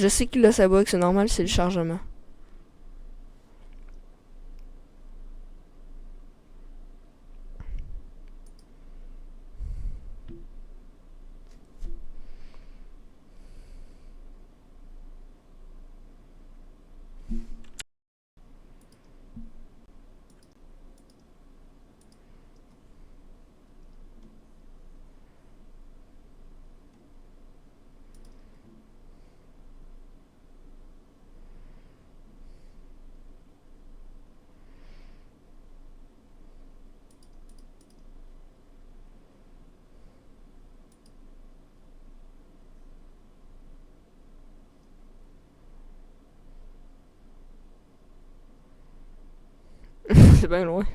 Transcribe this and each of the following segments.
Je sais qu'il a sa bug, c'est normal, c'est le chargement. C'est bien loin.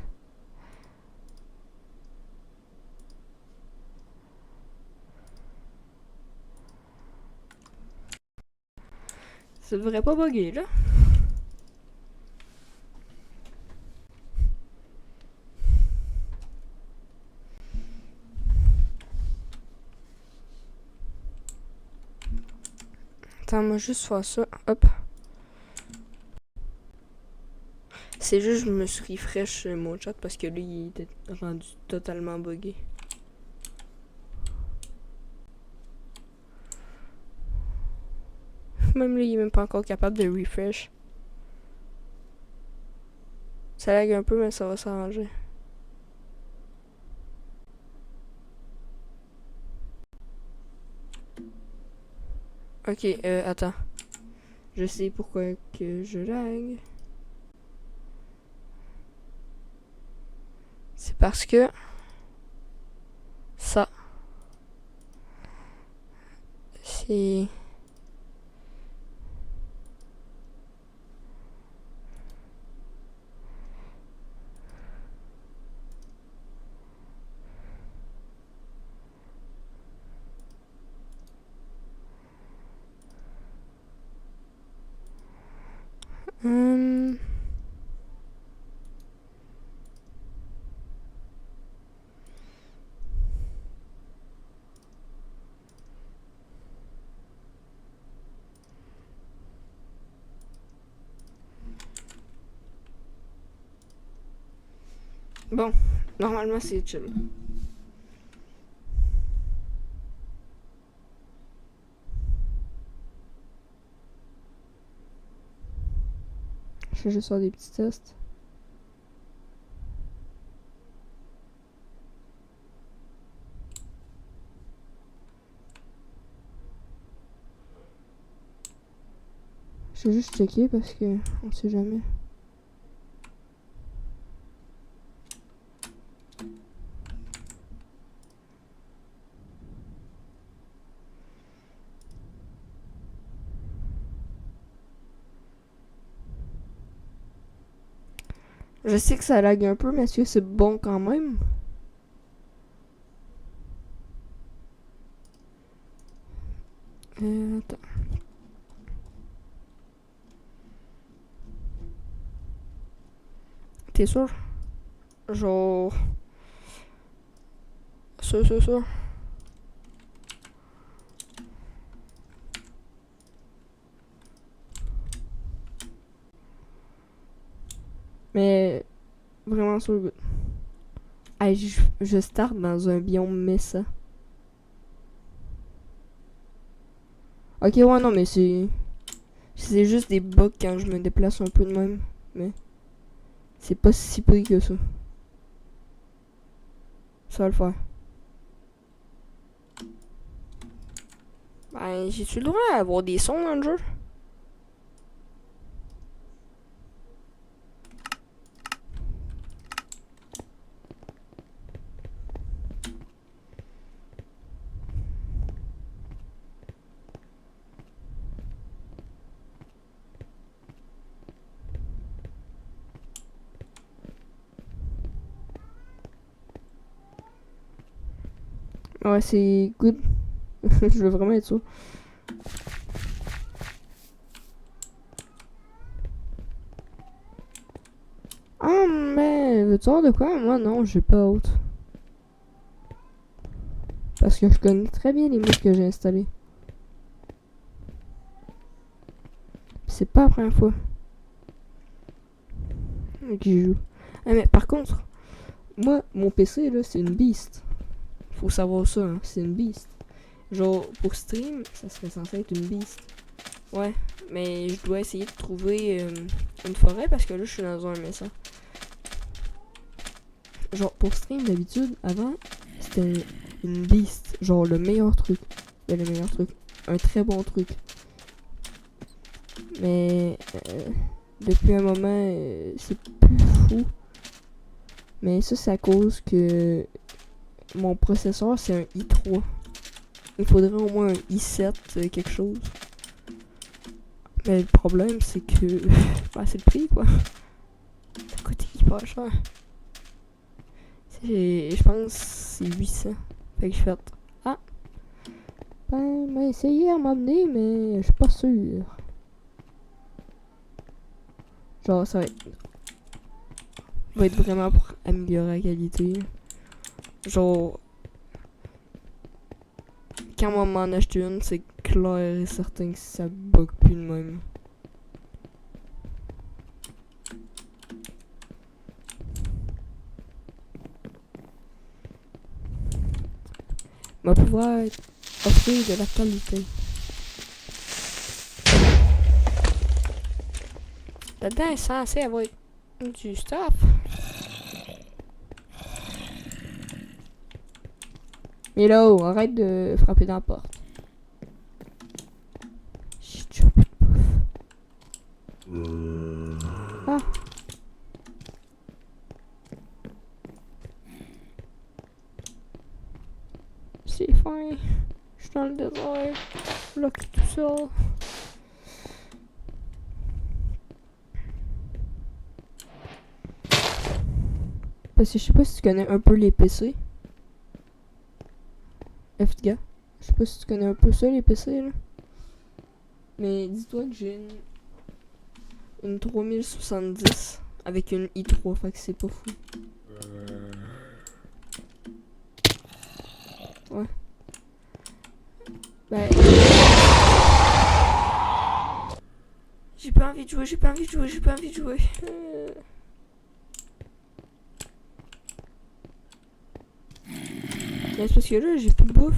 Ça devrait pas bugger, là. Attends, moi juste faire ça. Hop. C'est juste, je me suis refresh mon chat parce que lui, il était rendu totalement buggé. Même lui, il est même pas encore capable de refresh. Ça lag un peu, mais ça va s'arranger. Ok, attends. Je sais pourquoi que je lag. C'est parce que ça, c'est... Hum... Bon, normalement c'est chill. Je vais juste faire des petits tests. Je vais juste checker parce que on sait jamais. Je sais que ça lag un peu, mais est-ce que c'est bon quand même? Attends. T'es sûr? Genre... Sûr. Mais... Vraiment sûr. Hey, je start dans un biome Mesa. Ok, ouais, non, mais c'est... C'est juste des bugs quand je me déplace un peu de même. Mais... C'est pas si pire que ça. Ça va le faire. Ben, j'ai-tu le droit à avoir des sons dans le jeu? Ouais, c'est good. Je veux vraiment être sûr. Ah, mais veux-tu savoir de quoi? Moi, non, j'ai pas hâte. Parce que je connais très bien les mods que j'ai installés. C'est pas la première fois que j'y joue. Ah, mais par contre, moi, mon PC, là, c'est une beast. Faut savoir ça, hein, c'est une beast. Genre, pour stream, ça serait censé être une beast. Ouais, mais je dois essayer de trouver une forêt parce que là, je suis dans un message. Genre, pour stream, d'habitude, avant, c'était une beast. Genre, le meilleur truc. Le meilleur truc. Un très bon truc. Mais, depuis un moment, c'est plus fou. Mais ça, c'est à cause que mon processeur, c'est un i3. Il faudrait au moins un i7, quelque chose. Mais le problème, c'est que... bah, c'est le prix, quoi. Ça coûte hyper cher. Je pense que c'est 800. Fait que je fais... Ah! Ben, m'a essayé à m'amener, mais je suis pas sûr. Genre, ça va être vraiment pour améliorer la qualité. Genre... Quand on m'en achète une, c'est clair et certain que ça bug plus de même. Va pouvoir offrir de la qualité. Là-dedans est censé avoir du stuff. Mais là, arrête de frapper dans la porte. J'ai toujours pas de bouffe. Ah. C'est fin. Je suis dans le désert. Bloqué tout seul. Parce que je sais pas si tu connais un peu les PC. FTGA. Je sais pas si tu connais un peu ça, les PC, là. Mais dis-toi que j'ai une 3070 avec une i3, fait que c'est pas fou. Ouais. Ben... J'ai pas envie de jouer, j'ai pas envie de jouer, j'ai pas envie de jouer. Mais c'est parce que là, j'ai plus de bouffe.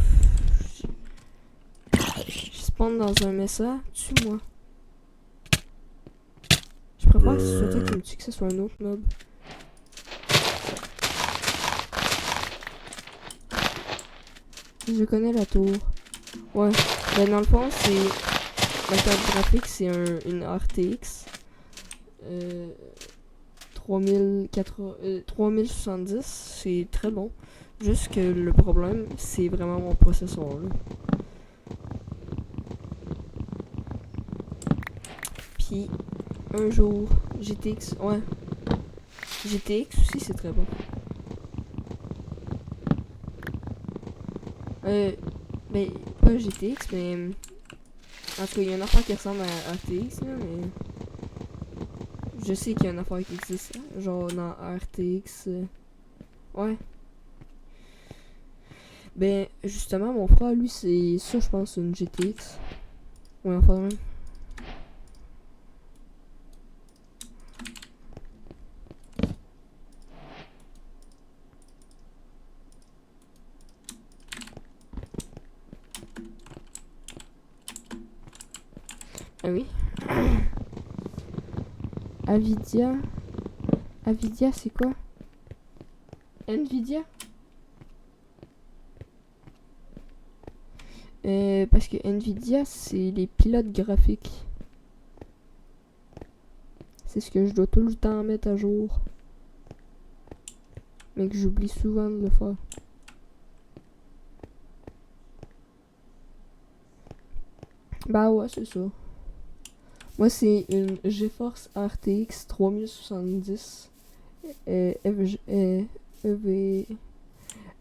Je spawn dans un message. Tue-moi. Je préfère que ce soit toi qui me tue que ce soit un autre mob. Je connais la tour. Ouais. Ben dans le fond, c'est... Ma carte graphique, c'est une RTX. 3070, c'est très bon. Juste que le problème, c'est vraiment mon processeur là. Puis, un jour, GTX, ouais. GTX aussi, c'est très bon. Ben, pas GTX, mais... En tout cas, il y a une affaire qui ressemble à RTX, là, mais... Je sais qu'il y a une affaire qui existe, genre dans RTX. Ouais. Ben, justement, mon frère, lui, c'est ça, je pense, une GTX. Ouais, enfin, même. Ah oui. Avidia. Avidia, c'est quoi? Nvidia? Parce que Nvidia, c'est les pilotes graphiques. C'est ce que je dois tout le temps mettre à jour. Mais que j'oublie souvent de le faire. Bah ouais, c'est ça. Moi, c'est une GeForce RTX 3070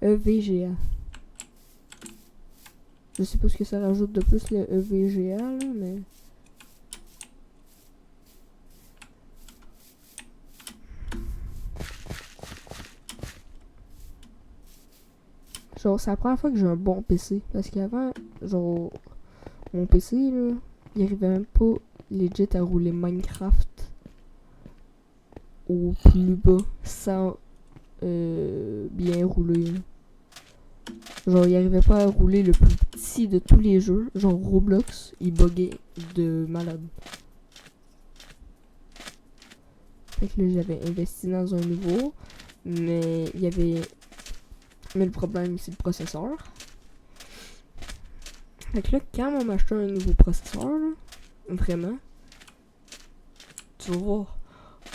EVGA. Je sais pas ce que ça rajoute de plus le EVGA, là, mais... Genre, c'est la première fois que j'ai un bon PC. Parce qu'avant, genre, mon PC, là, il arrivait même pas legit à rouler Minecraft au plus bas sans bien rouler. Genre, il arrivait pas à rouler le plus petit de tous les jeux. Genre, Roblox, il buguait de malade. Fait que là, j'avais investi dans un nouveau. Mais il y avait... Mais le problème, c'est le processeur. Fait que là, quand on m'a acheté un nouveau processeur, là, vraiment, tu vas voir,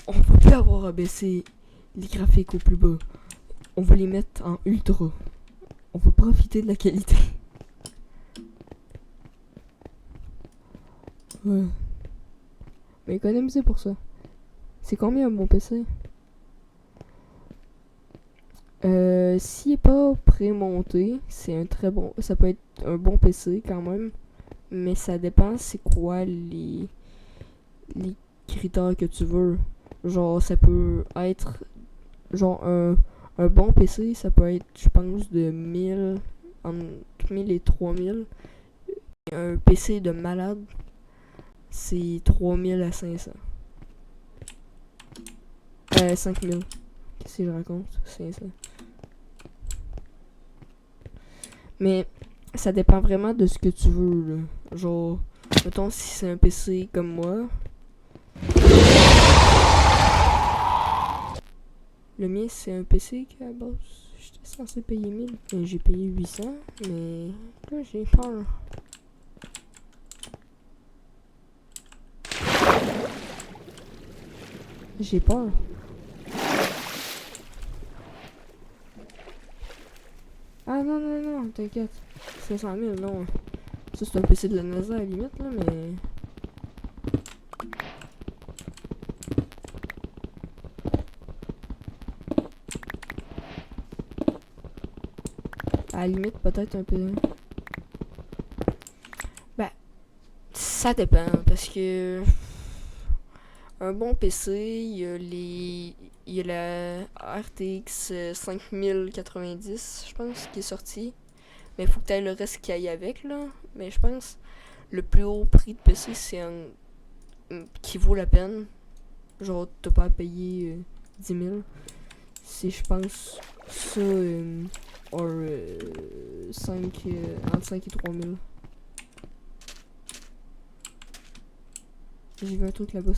on va plus avoir à baisser les graphiques au plus bas. On va les mettre en ultra. On va profiter de la qualité. Ouais. Mais économiser pour ça. C'est combien un bon PC? S'il est pas prémonté, c'est un très bon... Ça peut être un bon PC quand même. Mais ça dépend c'est quoi les critères que tu veux. Genre, ça peut être... Genre, un bon PC, ça peut être, je pense, de 1000... Entre 1000 et 3000. Un PC de malade, c'est 3000 à 500. 5000. Qu'est-ce que je raconte? 500. Mais ça dépend vraiment de ce que tu veux, là. Genre, mettons si c'est un PC comme moi. Le mien, c'est un PC qui, à la base, j'étais censé payer 1000. Et j'ai payé 800, mais là, j'ai peur. J'ai peur. Ah non, non, non, t'inquiète. 500 000, non. Ça, c'est un PC de la NASA à la limite, là, mais... À la limite, peut-être un peu... Ben, ça dépend, parce que... Un bon PC, il y a la RTX 5090, je pense, qui est sortie. Mais il faut que tu aies le reste qui aille avec, là. Mais je pense le plus haut prix de PC, c'est un qui vaut la peine. Genre, t'as pas à payer 10 000. C'est, je pense, ça, entre 5 et 3 000. J'ai vu un truc là-bas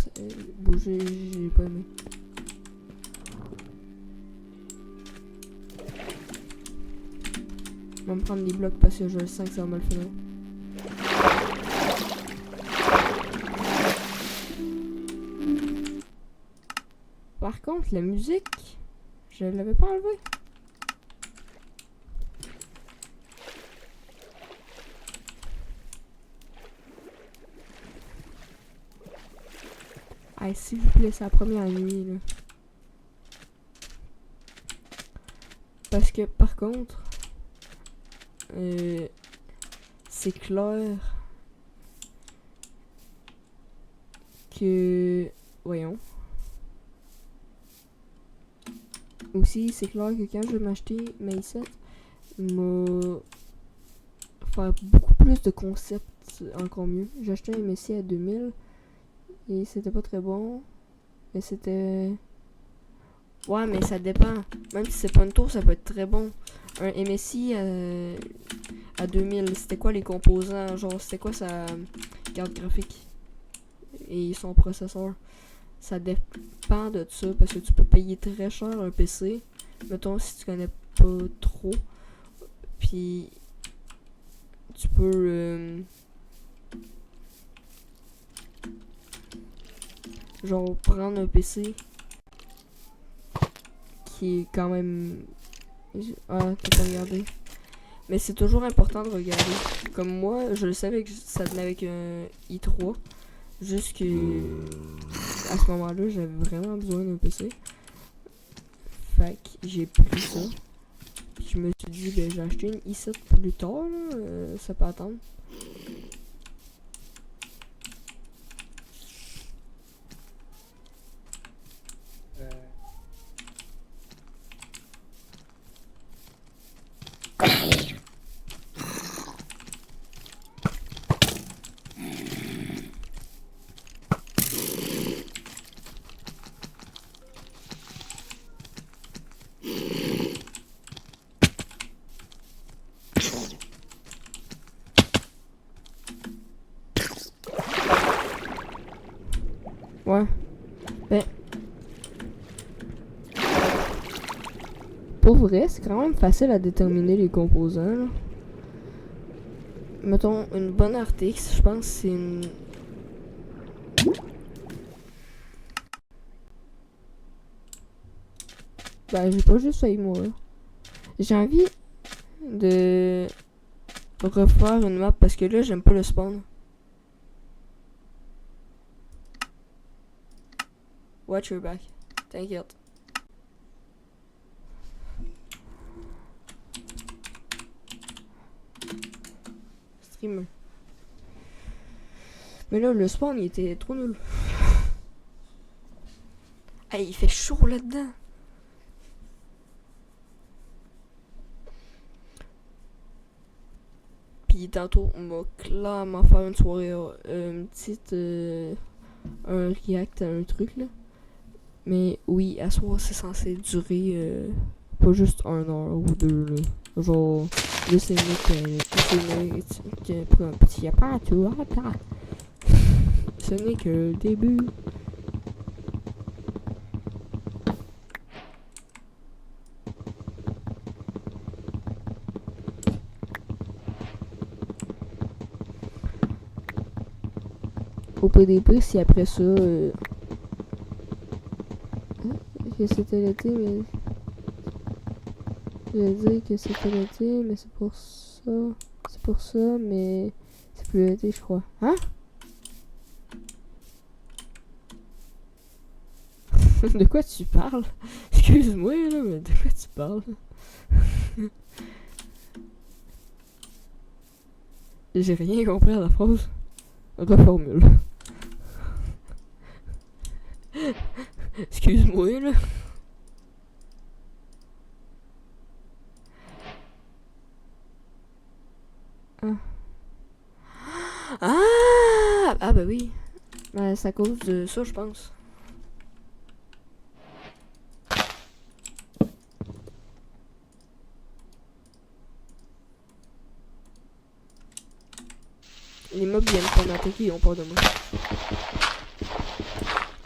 bouger, j'ai pas aimé. Je vais me prendre des blocs parce que je sens que ça va mal finir. Par contre, la musique, je l'avais pas enlevée. Ah, s'il vous plaît, c'est la première nuit, là. Parce que, par contre, c'est clair que... Voyons. Aussi, c'est clair que quand je vais m'acheter ma i7, m'a faire beaucoup plus de concepts, encore mieux. J'ai acheté un MSI à 2000 et c'était pas très bon. Mais c'était... Ouais, mais ça dépend. Même si c'est pas une tour, ça peut être très bon. Un MSI à 2000, c'était quoi les composants? Genre, c'était quoi sa carte graphique? Et son processeur? Ça dépend de ça, parce que tu peux payer très cher un PC. Mettons, si tu connais pas trop. Puis, tu peux... genre, prendre un PC qui est quand même... Ah, t'as pas regardé. Mais c'est toujours important de regarder. Comme moi, je le savais que ça venait avec un i3. Juste que... À ce moment-là, j'avais vraiment besoin d'un PC. Fait que j'ai pris ça. Puis je me suis dit, ben j'ai acheté une i7 plus tard, là, ça peut attendre. Ouais. Ben, pour vrai, c'est quand même facile à déterminer les composants, là. Mettons, une bonne RTX, je pense que c'est une... Ben, j'ai pas juste failli mourir. J'ai envie de refaire une map parce que là, j'aime pas le spawn. Watch your back. T'inquiète. Streamer. Mais là, le spawn, il était trop nul. Hey, il fait chaud là-dedans. Puis tantôt, on va clairement faire une soirée, une petite... un react à un truc, là. Mais oui, à soir, c'est censé durer pas juste 1 heure ou 2, là. Genre, là, c'est que pour un petit aperçu, ce n'est que le début. Au PDP, si après ça, que c'était l'été, mais je vais dire que c'était l'été, mais c'est pour ça. C'est pour ça, mais c'est plus l'été, je crois. Hein? De quoi tu parles? Excuse-moi, là, mais de quoi tu parles? J'ai rien compris à la phrase. Reformule. Excuse-moi, là. Ah. Ah, bah oui. Ben, c'est à cause de ça, je pense. Les mobs viennent pas m'attaquer, ils ont peur de moi.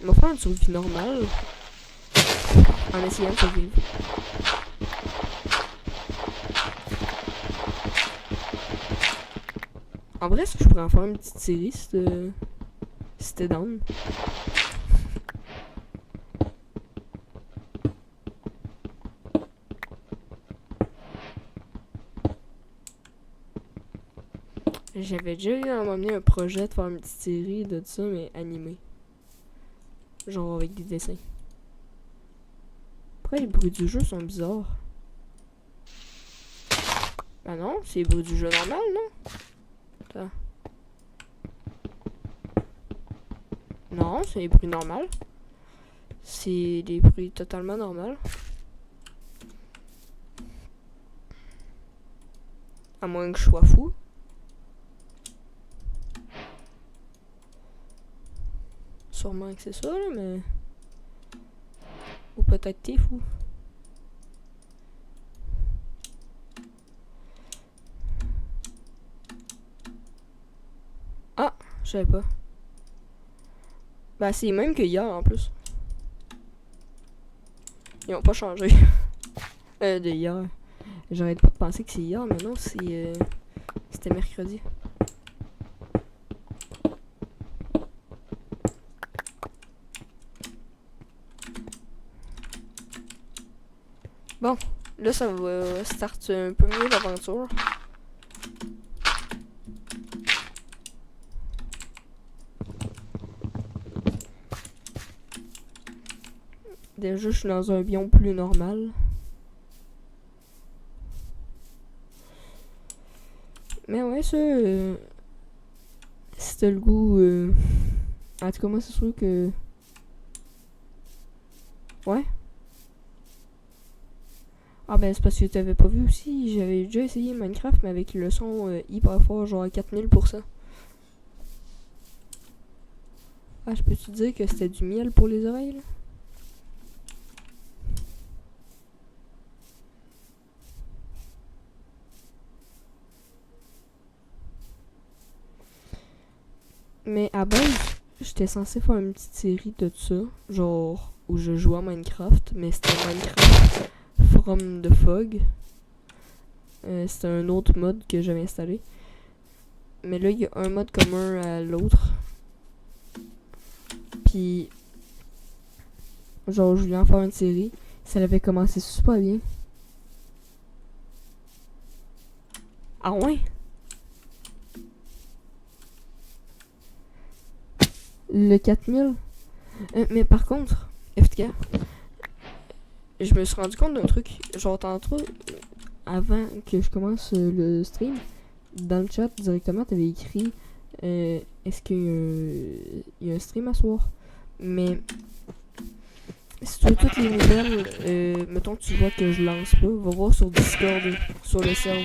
On va faire une survie normale. En essayant de survivre. En vrai, est-ce que je pourrais en faire une petite série si c'était down? J'avais déjà eu à m'emmener un projet de faire une petite série de ça, mais animée. Genre avec des dessins. Pourquoi les bruits du jeu sont bizarres? Ah non, c'est les bruits du jeu normal, non? Attends. Non, c'est les bruits normaux. C'est des bruits totalement normaux. À moins que je sois fou. Sûrement que c'est ça, là, mais... Ou peut-être t'es fou. Ah, je savais pas. Bah, c'est même que hier, en plus. Ils ont pas changé. De hier. J'arrête pas de penser que c'est hier, mais non, c'était mercredi. Bon, là, ça va start un peu mieux l'aventure. Déjà, je suis dans un biome plus normal. Mais ouais, ça... si t'as le goût... En tout cas, moi, c'est sûr que... Ouais. Ah ben, c'est parce que t'avais pas vu aussi. J'avais déjà essayé Minecraft, mais avec le son hyper fort, genre à 4000%. Ah, je peux te dire que c'était du miel pour les oreilles, là? Mais à base, j'étais censé faire une petite série de ça, genre où je jouais à Minecraft, mais c'était Minecraft From the Fog. C'était un autre mode que j'avais installé. Mais là, il y a un mode commun à l'autre. Puis, genre, je voulais en faire une série. Ça avait commencé super bien. Ah ouais? Le 4000? Mais par contre, FTK, je me suis rendu compte d'un truc. Genre, tantôt, avant que je commence le stream, dans le chat, directement, t'avais écrit est-ce qu'il y a un stream à soir? Mais si tu veux toutes les nouvelles, mettons que tu vois que je lance pas, va voir sur Discord, sur le serveur.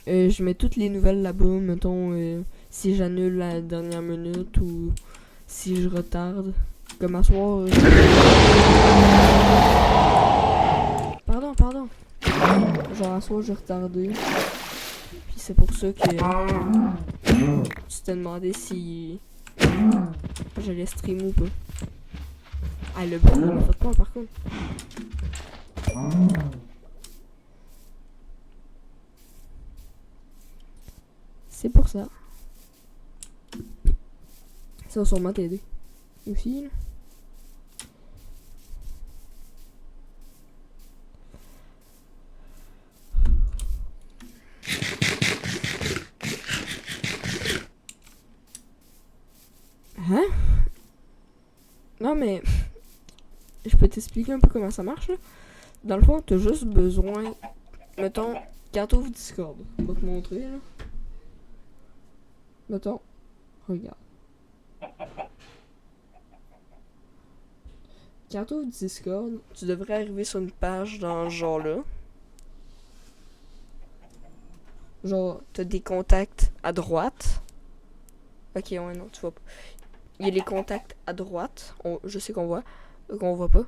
Je mets toutes les nouvelles là-bas, mettons si j'annule la dernière minute ou si je retarde. Comme à soir. Pardon. Genre à soir j'ai retardé. Puis c'est pour ça que tu t'es demandé si j'allais streamer ou pas. Ah le bruit il m'a fait peur par contre. C'est pour ça. Ça va sûrement t'aider. Aussi là. Hein? Non mais je peux t'expliquer un peu comment ça marche là. Dans le fond, t'as juste besoin, mettons, quand t'ouvres Discord, je vais te montrer là. Mettons, regarde. Quand t'ouvres Discord, tu devrais arriver sur une page dans ce genre-là. Genre, t'as des contacts à droite. Ok, ouais, non, tu vois pas. Il y a les contacts à droite. Je sais qu'on voit pas.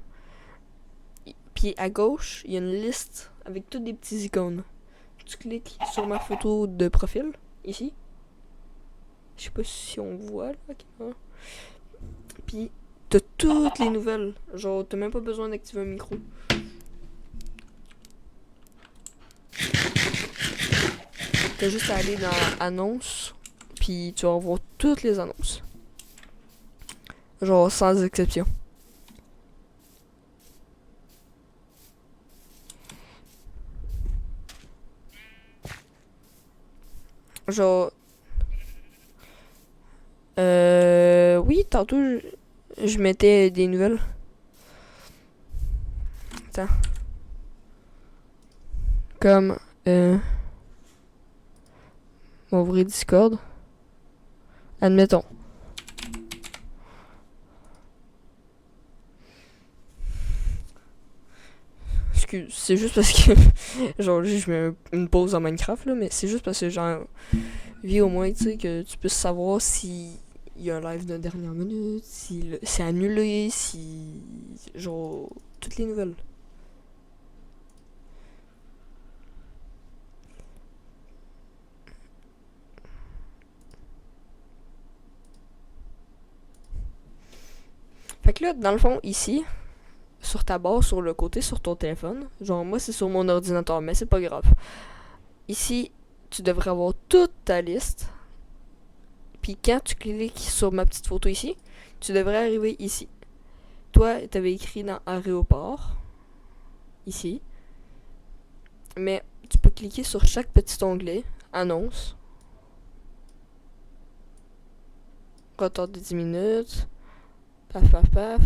Puis à gauche, il y a une liste avec toutes des petits icônes. Tu cliques sur ma photo de profil, ici. Je sais pas si on voit, là. Okay, ouais. Puis, t'as toutes les nouvelles. Genre, t'as même pas besoin d'activer un micro. T'as juste à aller dans annonces. Puis, tu vas voir toutes les annonces. Genre, sans exception. Genre... Oui, tantôt, je mettais des nouvelles. Attends. Comme... On va ouvrir Discord. Admettons. Excuse, c'est juste parce que... genre, je mets une pause en Minecraft, là, mais c'est juste parce que, genre... Vie au moins, tu sais, que tu puisses savoir si... il y a un live de dernière minute, si c'est annulé, si... genre... toutes les nouvelles. Fait que là, dans le fond, ici, sur ta barre, sur le côté, sur ton téléphone, genre moi c'est sur mon ordinateur, mais c'est pas grave. Ici, tu devrais avoir toute ta liste. Puis quand tu cliques sur ma petite photo ici, tu devrais arriver ici. Toi, t'avais écrit dans aéroport, ici. Mais tu peux cliquer sur chaque petit onglet, annonce. Retard de 10 minutes. Paf, paf, paf.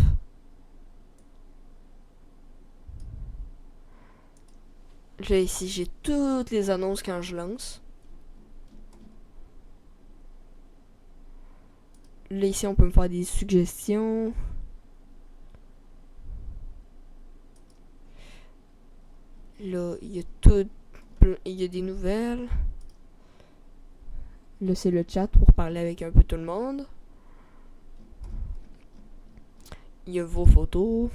Là, ici, j'ai toutes les annonces quand je lance. Là, ici, on peut me faire des suggestions. Là, il y a tout. Il y a des nouvelles. Là, c'est le chat pour parler avec un peu tout le monde. Il y a vos photos.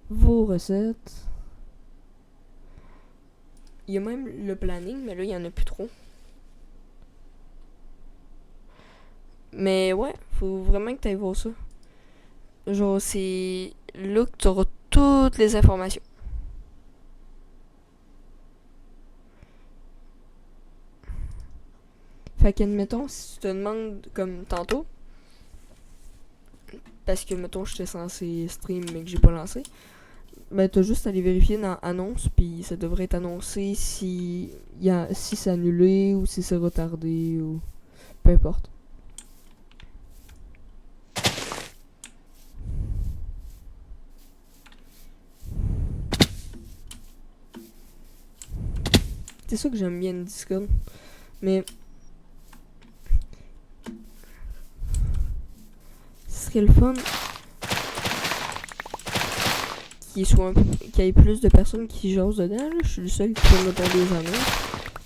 Vos recettes. Il y a même le planning, mais là, il y en a plus trop. Mais ouais, faut vraiment que tu ailles voir ça. Genre, c'est là que tu auras toutes les informations. Fait qu'admettons, si tu te demandes comme tantôt, parce que mettons j'étais censé stream mais que j'ai pas lancé, ben t'as juste à aller vérifier dans annonce puis ça devrait être annoncé si c'est annulé ou si c'est retardé ou peu importe. C'est ça que j'aime bien le Discord. Mais ce serait le fun qu'il y ait plus de personnes qui jasent dedans. Là. Je suis le seul qui peut me tomber des annonces.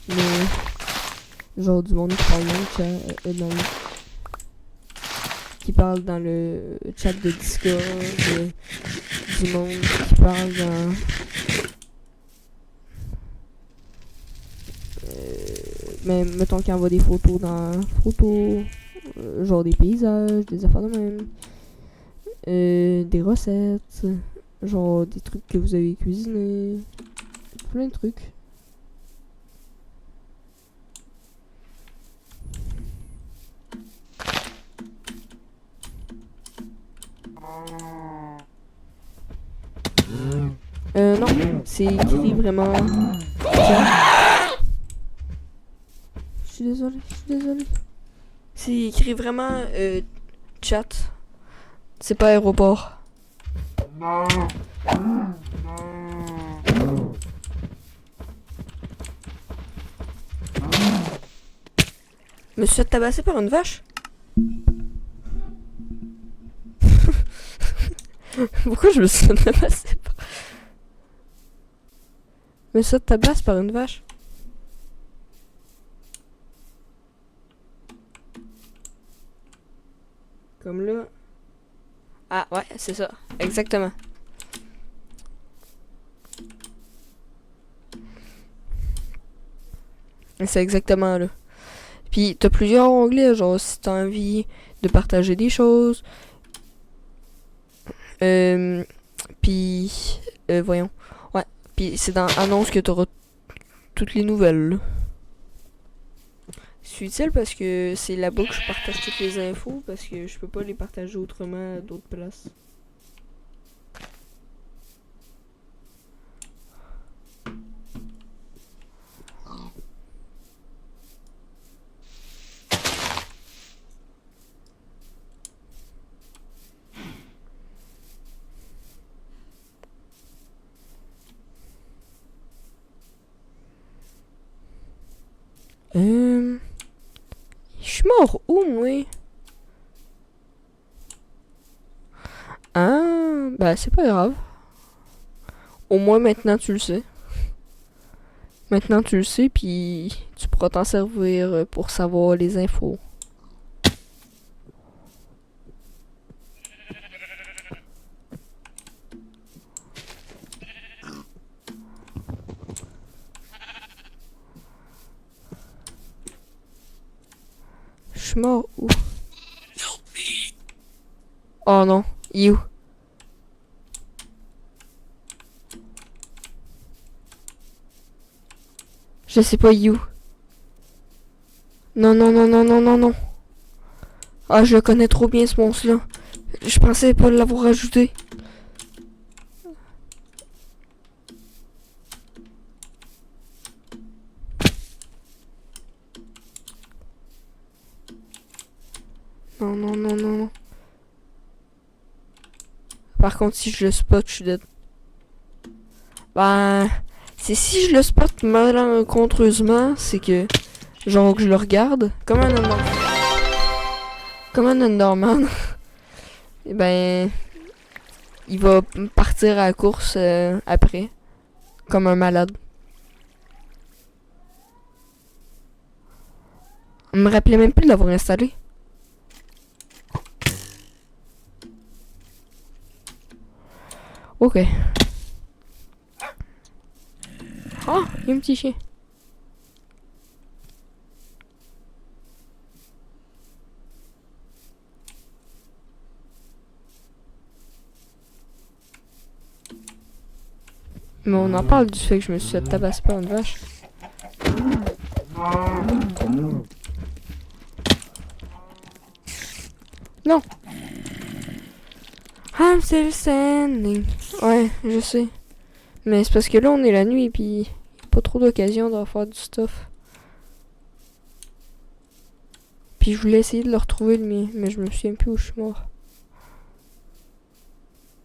Mais genre du monde qui parle qui parle dans le chat de Discord, du monde qui parle dans mais mettons qu'il envoie des photos dans photos, genre des paysages, des affaires de même, des recettes, genre des trucs que vous avez cuisinés, plein de trucs. Non, c'est écrit vraiment. Je suis désolé. C'est écrit vraiment chat. C'est pas aéroport. Me suis fait tabasser par une vache? Pourquoi je me suis fait tabasser par... Me suis fait tabasser par une vache? Comme là. Ah ouais, c'est ça. Exactement. C'est exactement là. Puis t'as plusieurs onglets, genre si t'as envie de partager des choses. Puis voyons. Ouais. Puis c'est dans annonce que t'auras toutes les nouvelles. Là. C'est utile parce que c'est là-bas que je partage toutes les infos parce que je peux pas les partager autrement à d'autres places. Je suis mort où, moi? Ah, bah c'est pas grave. Au moins maintenant tu le sais. Maintenant tu le sais, puis tu pourras t'en servir pour savoir les infos. Je suis mort où? Oh non, you. Je sais pas you. Non, non, non, non, non, non, non. Ah, je le connais trop bien ce monstre-là. Je pensais pas l'avoir ajouté. Non, non, non, non, non. Par contre, si je le spot, je suis dead. Ben, c'est si je le spot malencontreusement, c'est que, genre, que je le regarde comme un Enderman. Comme un Enderman. Et ben, il va partir à la course après. Comme un malade. On me rappelait même plus de l'avoir installé. Ok. Oh, il y a un petit chien. Mais on en parle du fait que je me suis fait tabasser par une vache. Non! I'm still standing. Ouais, je sais. Mais c'est parce que là, on est la nuit, puis pas trop d'occasion de refaire du stuff. Puis je voulais essayer de le retrouver, le mien, mais je me souviens plus où je suis mort.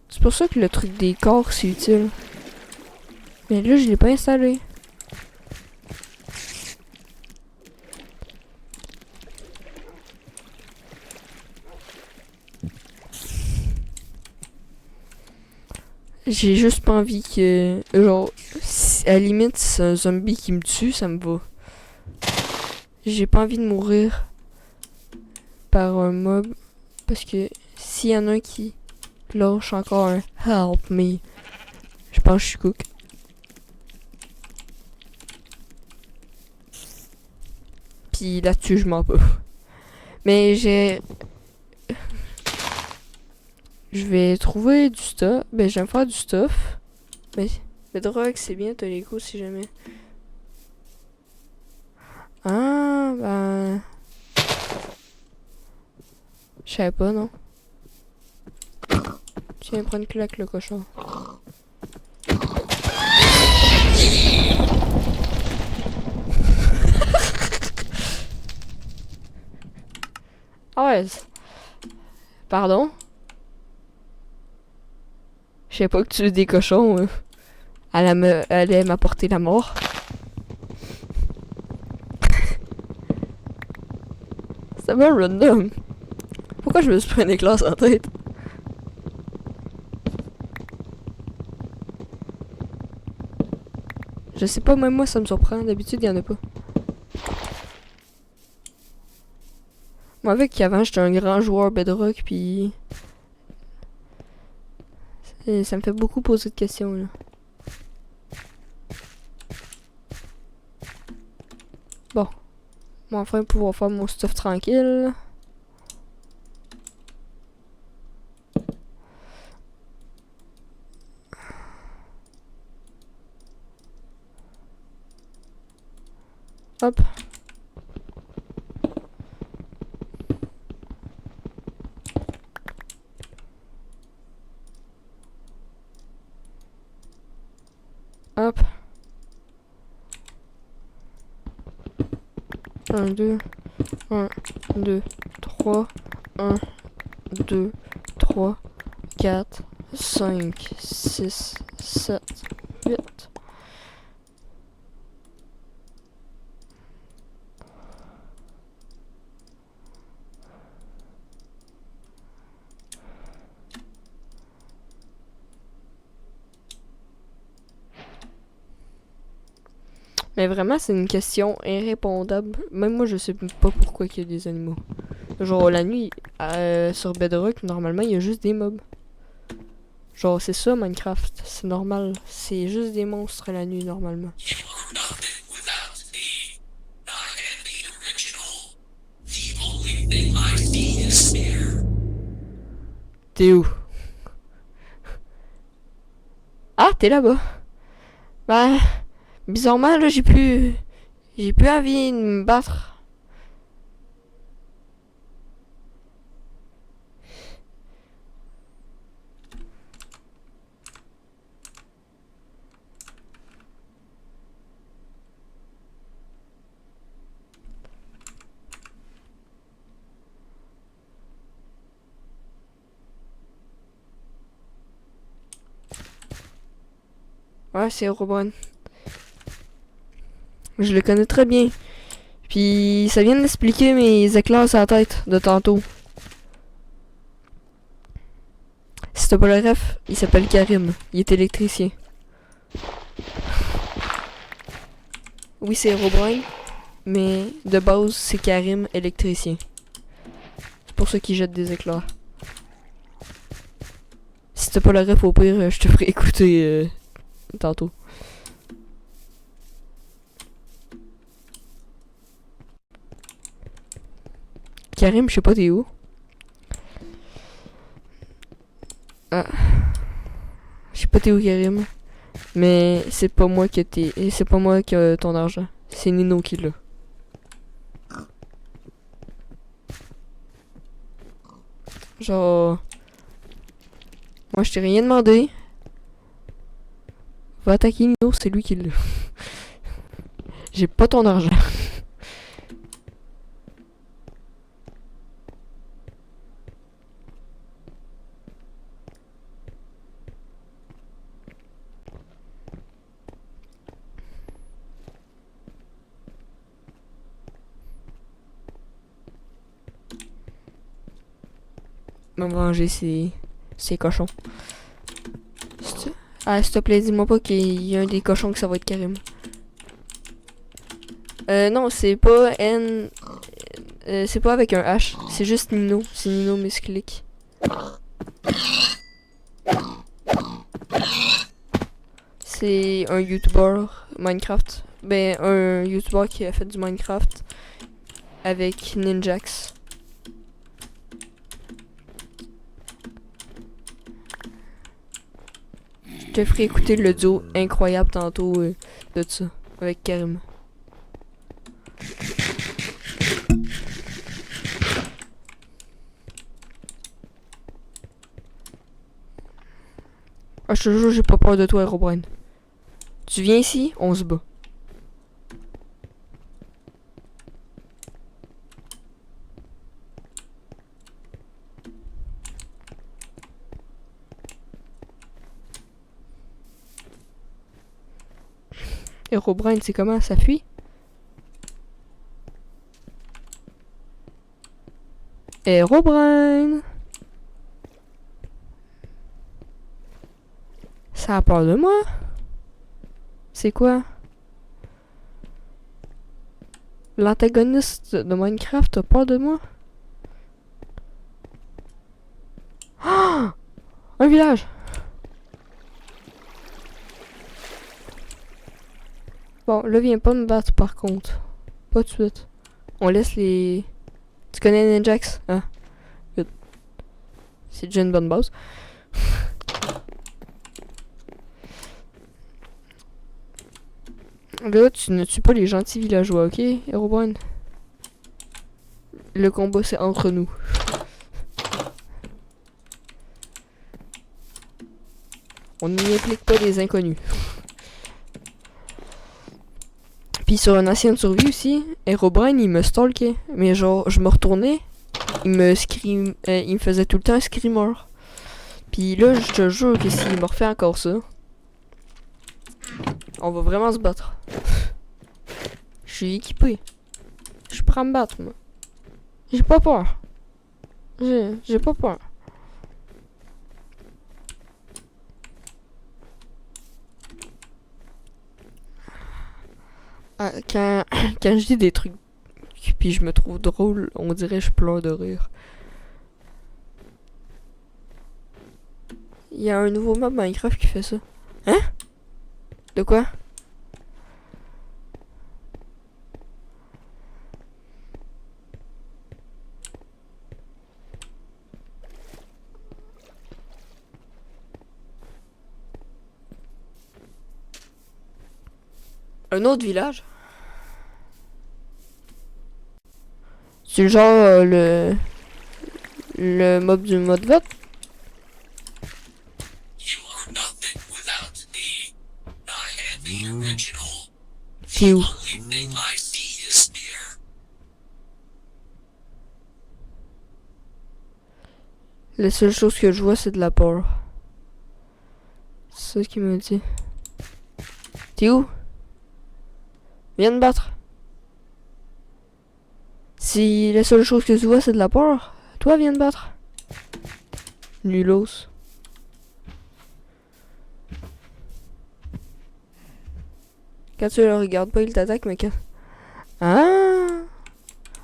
C'est pour ça que le truc des corps, c'est utile. Mais là, je l'ai pas installé. J'ai juste pas envie que... Genre, à la limite, c'est un zombie qui me tue, ça me va. J'ai pas envie de mourir par un mob. Parce que s'il y en a un qui lâche encore un help me, je pense que je suis cook. Puis là-dessus, je m'en peux. Mais j'ai... Je vais trouver du stuff. Ben, j'aime faire du stuff. Mais drogue, c'est bien, t'as les coups si jamais. Ah, ben... Je savais pas, non? Tiens, prends une claque, le cochon. Ah ouais. Pardon? Je sais pas que tu es des cochons. Elle allait m'apporter la mort. Ça va random. Pourquoi je me suis pris un éclair en tête? Je sais pas, même moi ça me surprend. D'habitude, il y en a pas. Moi, avec qu'avant, j'étais un grand joueur Bedrock, puis... Ça me fait beaucoup poser de questions, là. Bon. Moi, enfin, pouvoir faire mon stuff tranquille. Hop. Hop. 1, 2, 1, 2, 3, 1, 2, 3, 4, 5, 6, 7, 8. Mais vraiment, c'est une question irrépondable. Même moi, je sais pas pourquoi il y a des animaux. Genre, la nuit, sur Bedrock, normalement, il y a juste des mobs. Genre, c'est ça, Minecraft. C'est normal. C'est juste des monstres la nuit, normalement. T'es où? Ah, t'es là-bas. Bah... Bizarrement, là, j'ai plus envie de me battre. Ouais, c'est Herobrine. Je le connais très bien. Puis ça vient d'expliquer mes éclairs sur la tête de tantôt. Si t'as pas le ref, il s'appelle Karim. Il est électricien. Oui, c'est Herobrine. Mais de base, c'est Karim, électricien. C'est pour ça qu'il jette des éclairs. Si t'as pas le ref, au pire, je te ferai écouter tantôt. Karim, je sais pas t'es où. Ah. Je sais pas t'es où, Karim. Mais c'est pas moi qui c'est pas moi qui a ton argent. C'est Nino qui l'a. Genre... Moi je t'ai rien demandé. Va attaquer Nino, c'est lui qui l'a. J'ai pas ton argent. On va manger ces cochons. Ah, s'il te plaît, dis-moi pas qu'il y a un des cochons que ça va être Karim. Non, c'est pas N... c'est pas avec un H. C'est juste Nino. C'est Nino Misclick. C'est un YouTuber Minecraft. Ben, un YouTuber qui a fait du Minecraft avec Ninjax. Je te ferai écouter le duo incroyable tantôt de ça, avec Karim. Ah, je te jure, j'ai pas peur de toi, Herobrine. Tu viens ici, on se bat. Herobrine, c'est comment? Ça fuit? Herobrine! Ça a peur de moi? C'est quoi? L'antagoniste de Minecraft a peur de moi? Ah! Un village! Bon, là, viens pas me battre par contre. Pas de suite. On laisse les... Tu connais Ninjax? Ah. Good. C'est déjà une bonne base. Là, tu ne tues pas les gentils villageois, ok, Herobrine? Le combat, c'est entre nous. On n'y implique pas des inconnus. Puis sur un ancien survie aussi, Herobrine, il me stalkait. Mais genre, je me retournais, il me faisait tout le temps un screamer. Puis là, je te jure que s'il me refait encore ça, on va vraiment se battre. Je suis équipé. Je suis prêt à me battre, moi. J'ai pas peur. J'ai pas peur. Ah, quand je dis des trucs puis je me trouve drôle, on dirait que je pleure de rire. Il y a un nouveau mob Minecraft qui fait ça. Hein? De quoi? Un autre village? C'est le genre le mob du mode vote? C'est où? La seule chose que je vois, c'est de la peur. C'est ça qu'il me dit. T'es où? Viens me battre. Si la seule chose que tu vois, c'est de la peur, toi, viens te battre. Nulos. Quand tu le regardes pas, il t'attaque, mais quand... Ah!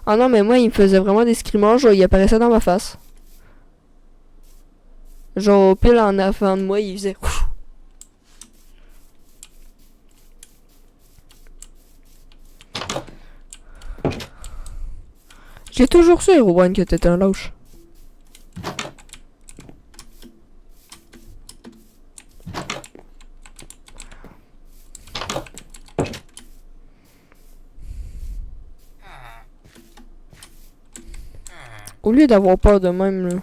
Ah non, mais moi, il me faisait vraiment des screamers, genre, il apparaissait dans ma face. Genre, pile en avant de moi, il faisait... J'ai toujours su, Herobrine, que t'étais un lâche. Au lieu d'avoir peur de même, là.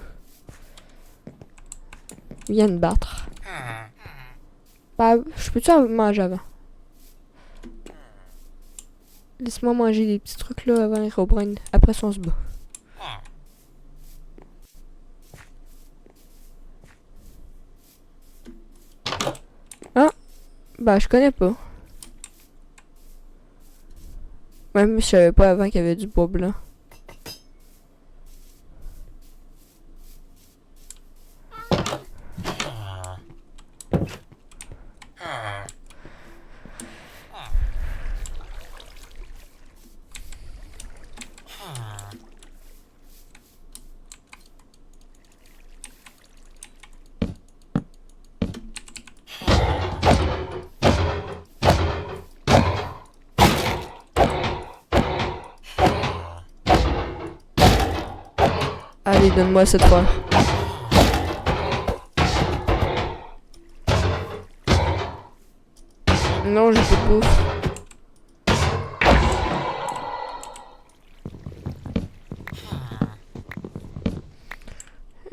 Viens me battre. Bah, je peux-tu manger avant? Laisse-moi manger des petits trucs là avant Herobrine. Après ça, on se bat. Ah! Bah, je connais pas. Même je savais pas avant qu'il y avait du bois blanc. Allez, donne-moi cette fois. Non, j'ai pas de bouffe.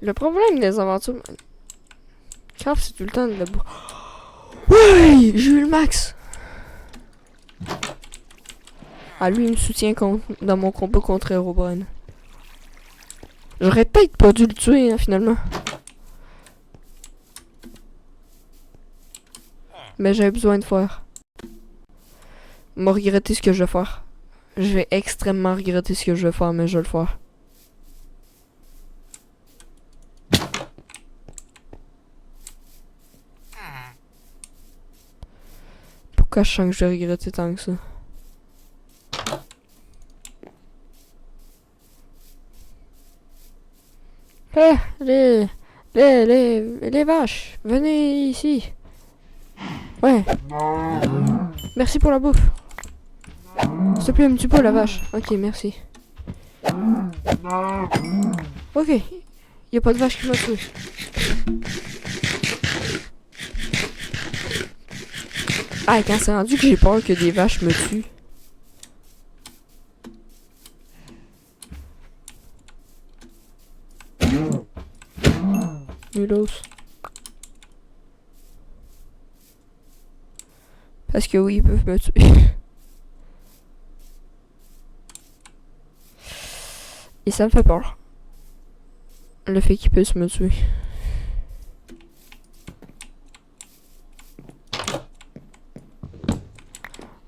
Le problème des aventures... Craft, c'est tout le temps de la bouffe. Oui, j'ai eu le max. Ah, lui, il me soutient dans mon combat contre Herobrine. J'aurais peut-être pas dû le tuer, hein, finalement. Mais j'avais besoin de faire. M'a regretter ce que je vais faire. Je vais extrêmement regretter ce que je vais faire, mais je vais le faire. Pourquoi je sens que je vais regretter tant que ça? Les vaches, venez ici. Ouais. Merci pour la bouffe. S'il te plaît, un petit peu la vache. Ok, merci. Ok. Y a pas de vache qui m'a tué. Ah, quand c'est rendu que j'ai peur que des vaches me tuent. Nulos. Parce que oui, ils peuvent me tuer. Et ça me fait peur. Le fait qu'ils puissent me tuer.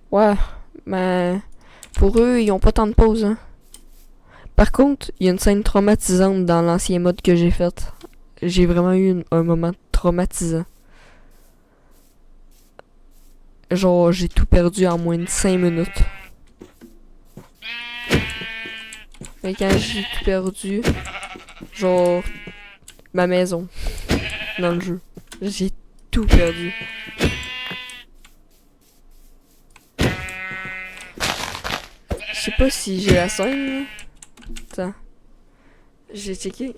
Ouais, mais pour eux, ils ont pas tant de pause, hein. Par contre, il y a une scène traumatisante dans l'ancien mode que j'ai fait. J'ai vraiment eu un moment traumatisant. Genre, j'ai tout perdu en moins de 5 minutes. Et quand j'ai tout perdu, genre, ma maison, dans le jeu, j'ai tout perdu. Je sais pas si j'ai la scène, là. Attends. J'ai checké.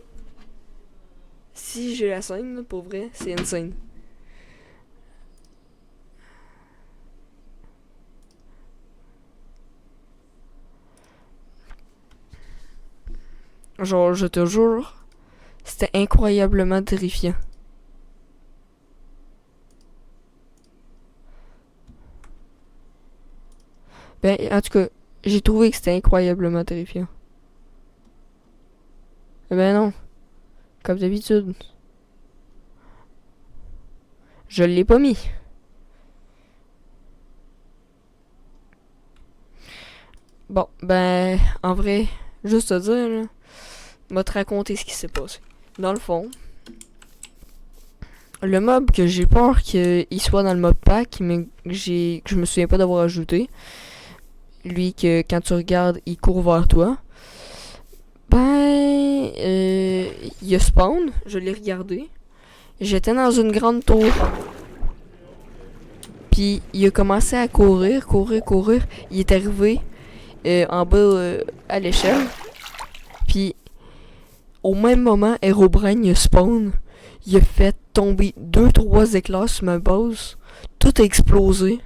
Si j'ai la scène, là, pour vrai, c'est une scène. Genre, je te jure, c'était incroyablement terrifiant. Ben, en tout cas, j'ai trouvé que c'était incroyablement terrifiant. Ben non, comme d'habitude. Je l'ai pas mis. Bon, ben, en vrai, juste te dire, là, va te raconter ce qui s'est passé. Dans le fond, le mob que j'ai peur qu'il soit dans le mob pack, mais que je me souviens pas d'avoir ajouté, lui que quand tu regardes, il court vers toi. Ben, il a spawn, je l'ai regardé. J'étais dans une grande tour. Puis il a commencé à courir. Il est arrivé en bas à l'échelle. Puis au même moment, Herobrine il a spawn. Il a fait tomber 2-3 éclairs sur ma base. Tout a explosé.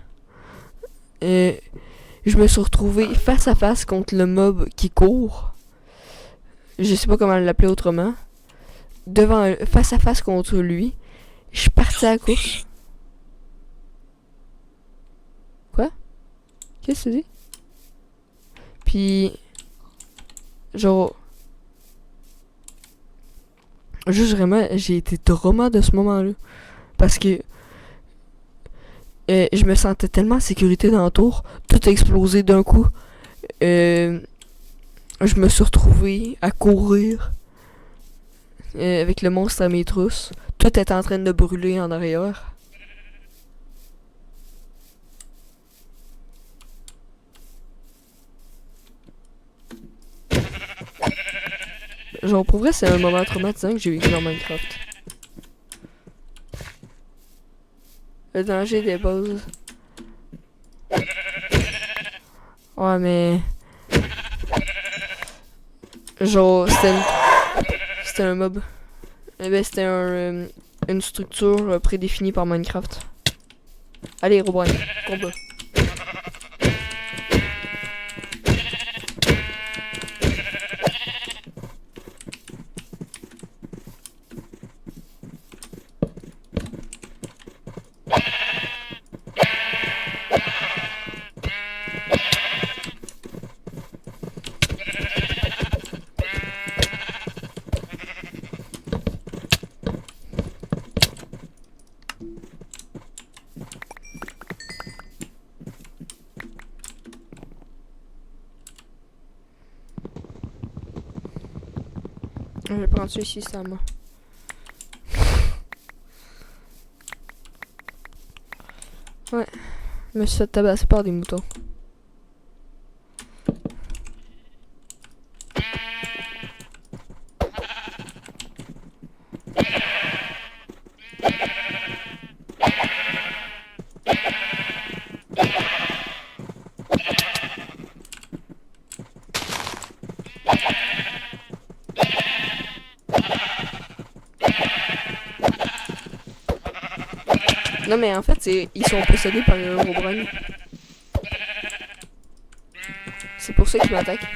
Je me suis retrouvé face à face contre le mob qui court. je sais pas comment l'appeler autrement, face à face contre lui. Je suis parti à la course. Quoi? Qu'est-ce que tu dis? Puis, genre, juste vraiment, j'ai été trauma de ce moment-là. Parce que je me sentais tellement en sécurité dans le tour. Tout a explosé d'un coup. Je me suis retrouvé à courir avec le monstre à mes trousses. Tout était en train de brûler en arrière. Genre, pour vrai, c'est un moment traumatisant que j'ai vécu dans Minecraft. Le danger des bases. Ouais, mais... Genre, c'était un mob. Eh ben, c'était une structure prédéfinie par Minecraft. Allez, Robin, combat. Je vais prendre celui-ci, c'est à moi. Ouais. Je me suis fait tabasser par des moutons. Non mais en fait, ils sont possédés par un Herobrine. C'est pour ça qu'ils m'attaquent.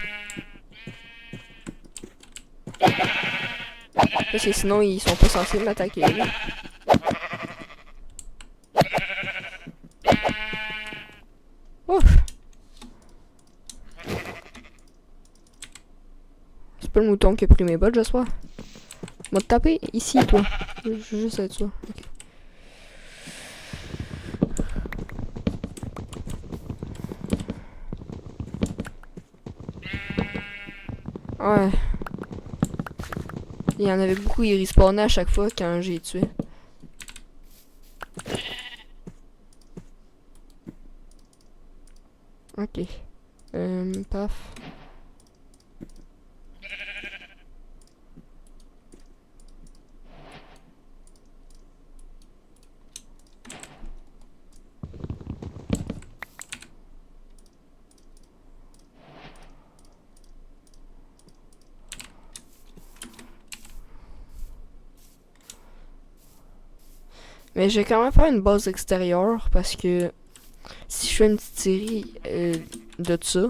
Parce que sinon, ils sont pas censés m'attaquer. Ouf! C'est pas le mouton qui a pris mes bottes, j'espère. M'a tapé ici, toi. Je veux juste être sûr. Okay. Ouais. Il y en avait beaucoup, ils respawnaient à chaque fois quand j'ai tué. Ok. Paf. Mais je vais quand même faire une base extérieure parce que si je fais une petite série de ça,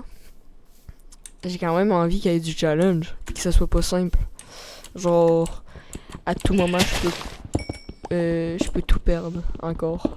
j'ai quand même envie qu'il y ait du challenge et que ça soit pas simple. Genre, à tout moment, je peux tout perdre encore.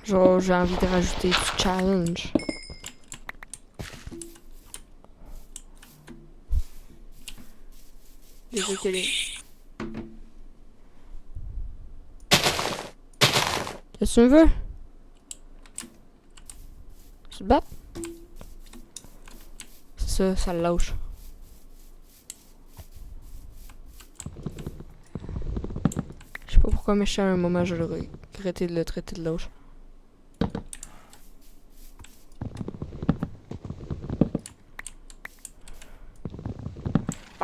Genre, j'ai envie de rajouter du challenge. Qu'est-ce que tu veux? Tu te bats? C'est ça, ça le lâche. Je sais pas pourquoi, mais je sais à un moment, je regrettais de le traiter de lâche.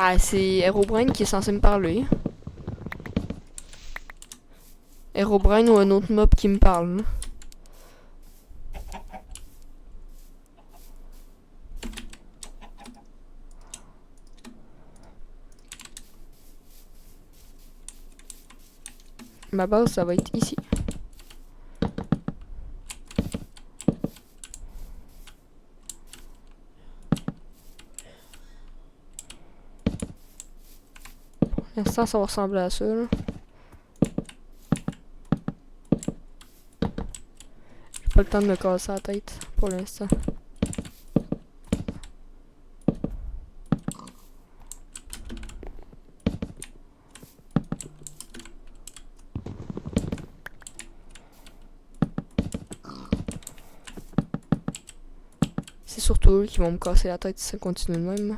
Ah, c'est Herobrine qui est censé me parler. Herobrine ou un autre mob qui me parle. Là. Ma base, ça va être ici. Pour l'instant, ça va ressembler à ça. Là. J'ai pas le temps de me casser la tête pour l'instant. C'est surtout eux qui vont me casser la tête si ça continue de même.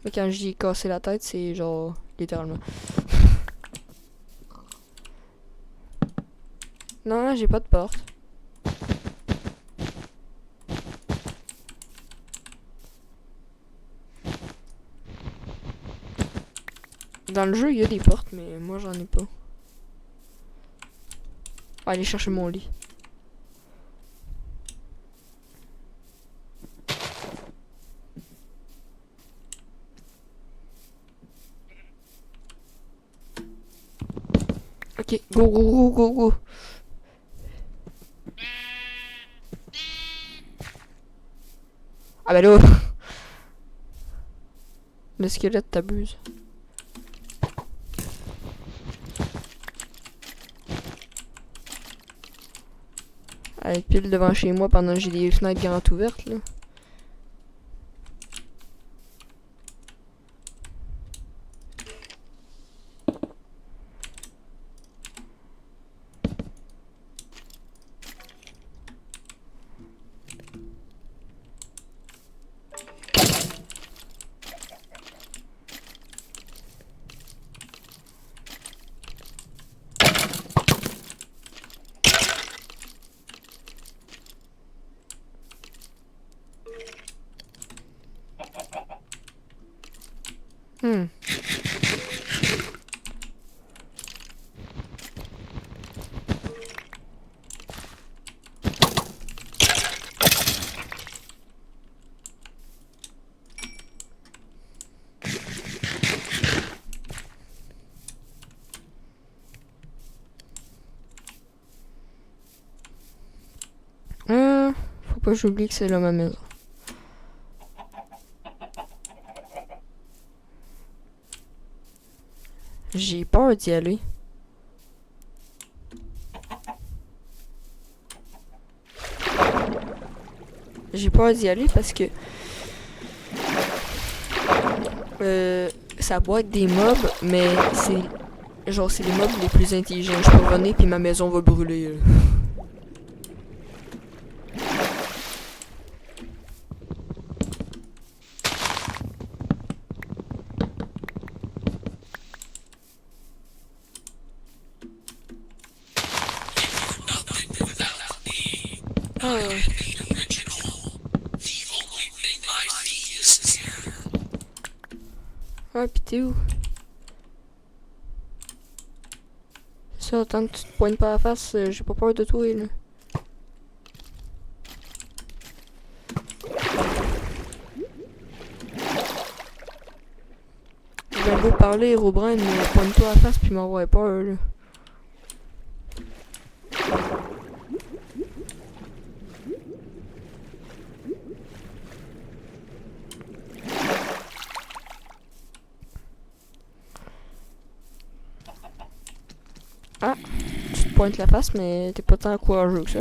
Mais quand je dis casser la tête, c'est genre littéralement. Non, j'ai pas de porte. Dans le jeu, il y a des portes, mais moi j'en ai pas. On va aller chercher mon lit. Ok, go, go, go, go, go. Ah bah là. Le squelette t'abuse. Elle est pile devant chez moi pendant que j'ai les fenêtres grandes ouvertes là. Hmm. Faut pas que j'oublie que c'est là ma maison. J'ai peur d'y aller. J'ai peur d'y aller parce que ça doit être des mobs, mais c'est genre c'est les mobs les plus intelligents. Je peux revenir puis ma maison va brûler. Ah, pis t'es où? C'est ça, tant que tu te poignes pas la face, j'ai pas peur de toi, là. J'ai bien beau parler, Herobrine, mais poigne-toi la face pis m'envoie peur, là. Ah, tu te pointes la face, mais t'es pas tant courageux que ça.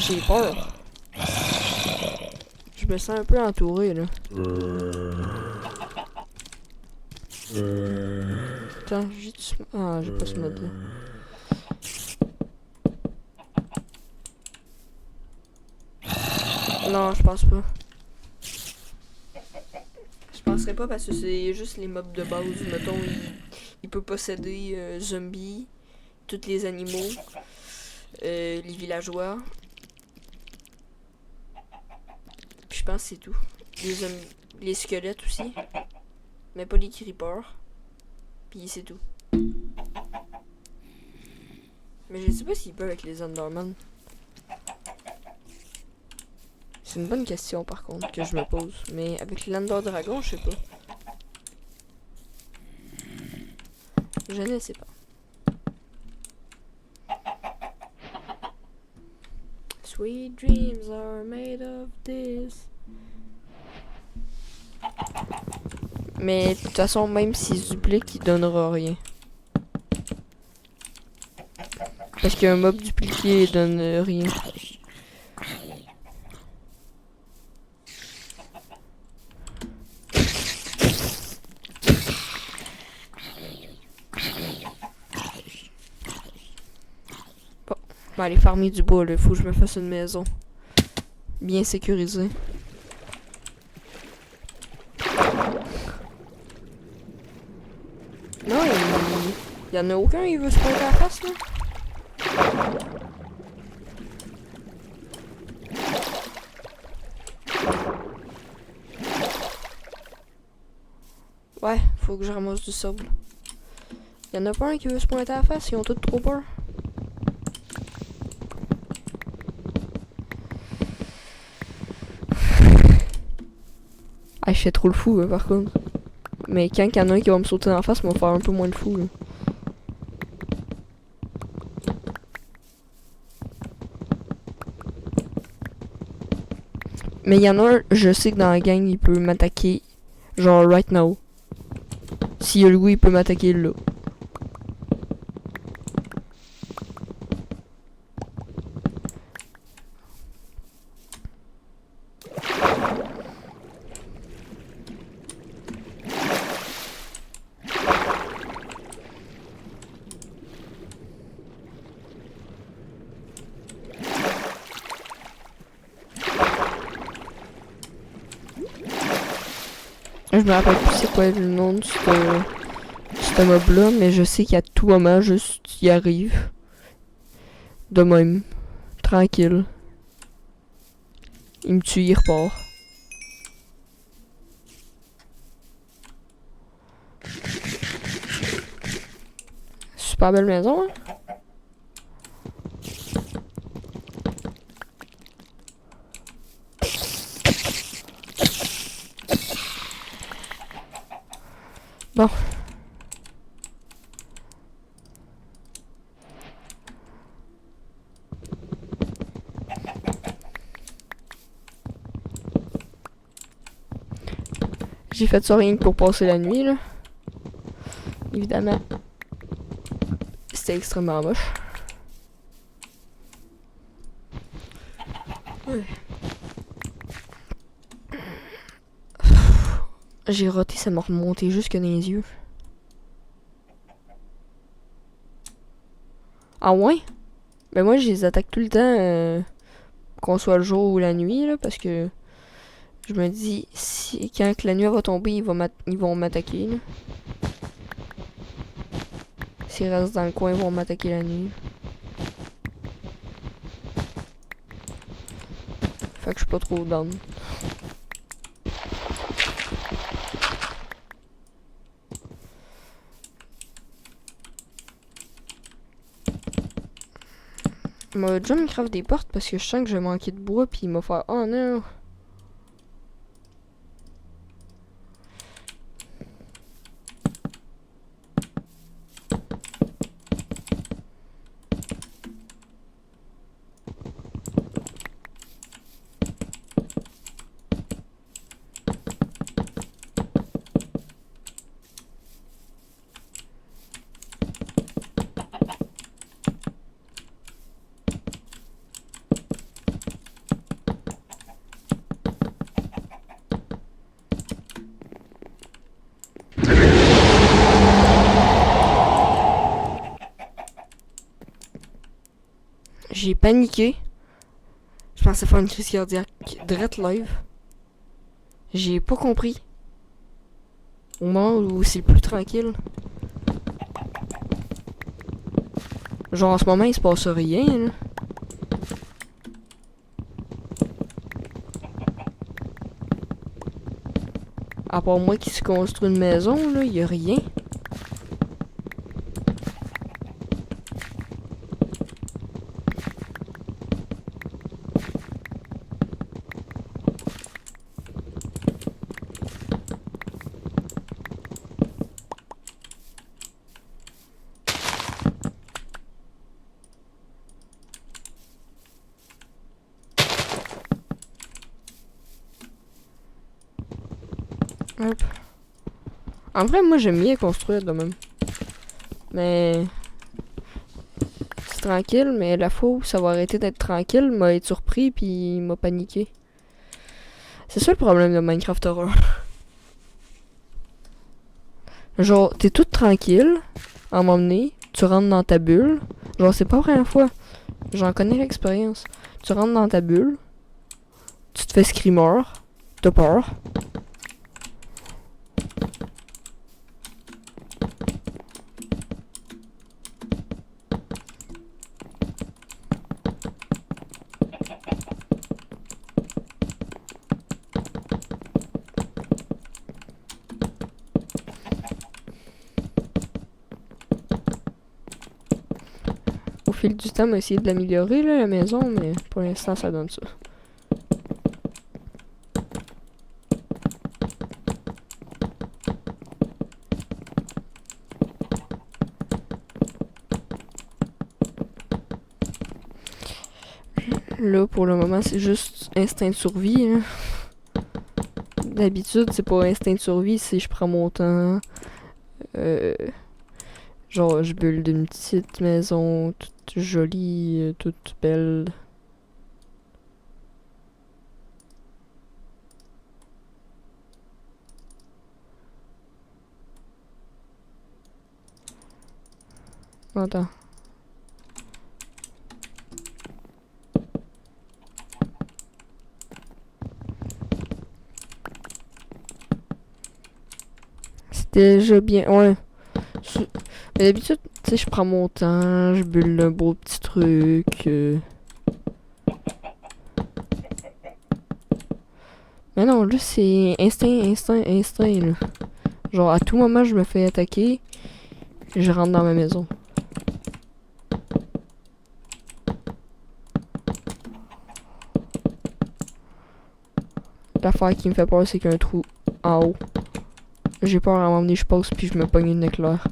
J'ai peur. Je Je me sens un peu entouré là. Attends, j'ai du... Ah, j'ai pas ce mode là. Non, je pense pas. Je penserais pas parce que c'est juste les mobs de base. Mettons, il peut posséder zombies, tous les animaux, les villageois. Puis je pense que c'est tout. Les squelettes aussi. Mais pas les creepers. Puis c'est tout. Mais je sais pas s'il peut avec les Enderman. C'est une bonne question par contre que je me pose. Mais avec l'Ender Dragon, je sais pas. Je ne sais pas. Sweet dreams are made of this. Mais de toute façon, même s'il se duplique, il donnera rien. Parce qu'un mob dupliqué donne rien. Bon, on va aller farmer du bois là. Faut que je me fasse une maison. Bien sécurisée. Non, il y en a aucun qui veut se pointer à la face là. Ouais, faut que je ramasse du sable. Y'en a pas un qui veut se pointer à la face, ils ont tous trop peur. Ah, je fais trop le fou, par contre. Mais quand il y en a un qui va me sauter en face, on va faire un peu moins de fou, là. Mais il y en a un, je sais que dans la gang, il peut m'attaquer, genre right now. S'il a le goût, il peut m'attaquer là. Je me rappelle plus c'est quoi le nom de ce mob-là, mais je sais qu'à tout moment, juste, il arrive. De même. Tranquille. Il me tue, il repart. Super belle maison, hein? Bon. J'ai fait ça rien que pour passer la nuit, là. Évidemment. C'était extrêmement moche. Ouais. J'ai roté, ça m'a remonté jusque dans les yeux. Ah ouais? Ben moi, je les attaque tout le temps, qu'on soit le jour ou la nuit, là, parce que je me dis, si quand la nuit va tomber, ils vont m'attaquer, là. S'ils restent dans le coin, ils vont m'attaquer la nuit. Fait que je suis pas trop down. Moi, déjà me crave des portes parce que je sens que je vais manquer de bois, puis il m'a fait oh non. J'ai paniqué. Je pensais faire une crise cardiaque direct live. J'ai pas compris. Au moment où c'est le plus tranquille. Genre en ce moment il se passe rien là. À part moi qui se construit une maison là, y a rien. Hop. En vrai, moi j'aime bien construire de même. Mais c'est tranquille, mais la fois où ça va arrêter d'être tranquille, m'a été surpris puis m'a paniqué. C'est ça le problème de Minecraft Horror. Genre, t'es toute tranquille, à un moment donné, tu rentres dans ta bulle. Genre, c'est pas la première fois. J'en connais l'expérience. Tu rentres dans ta bulle, tu te fais screamer, t'as peur. Au fil du temps, on a essayé de l'améliorer, là, la maison, mais pour l'instant, ça donne ça. Là, pour le moment, c'est juste instinct de survie. Hein. D'habitude, c'est pas instinct de survie, c'est je prends mon temps. Genre, je build une petite maison toute jolie, toute belle. Attends. C'était déjà bien. Ouais. Mais d'habitude, tu sais, je prends mon temps, je build un beau petit truc. Mais non, là, c'est instinct, là. Genre, à tout moment, je me fais attaquer, je rentre dans ma maison. L'affaire qui me fait peur, c'est qu'il y a un trou en haut. J'ai peur à un moment donné, je passe puis je me pogne une éclair.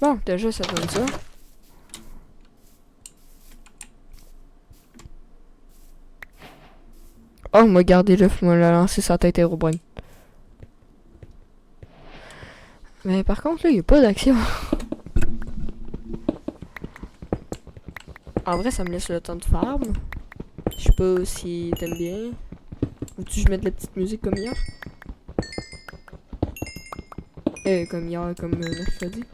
Bon, déjà, ça donne ça. Oh, m'a gardé l'œuf, m'a lancé sa tête Herobrine. Mais par contre, là, il a pas d'action. En vrai, ça me laisse le temps de farm. Je sais pas si t'aimes bien. Veux-tu que je mette de la petite musique comme hier? Comme hier, comme mercredi.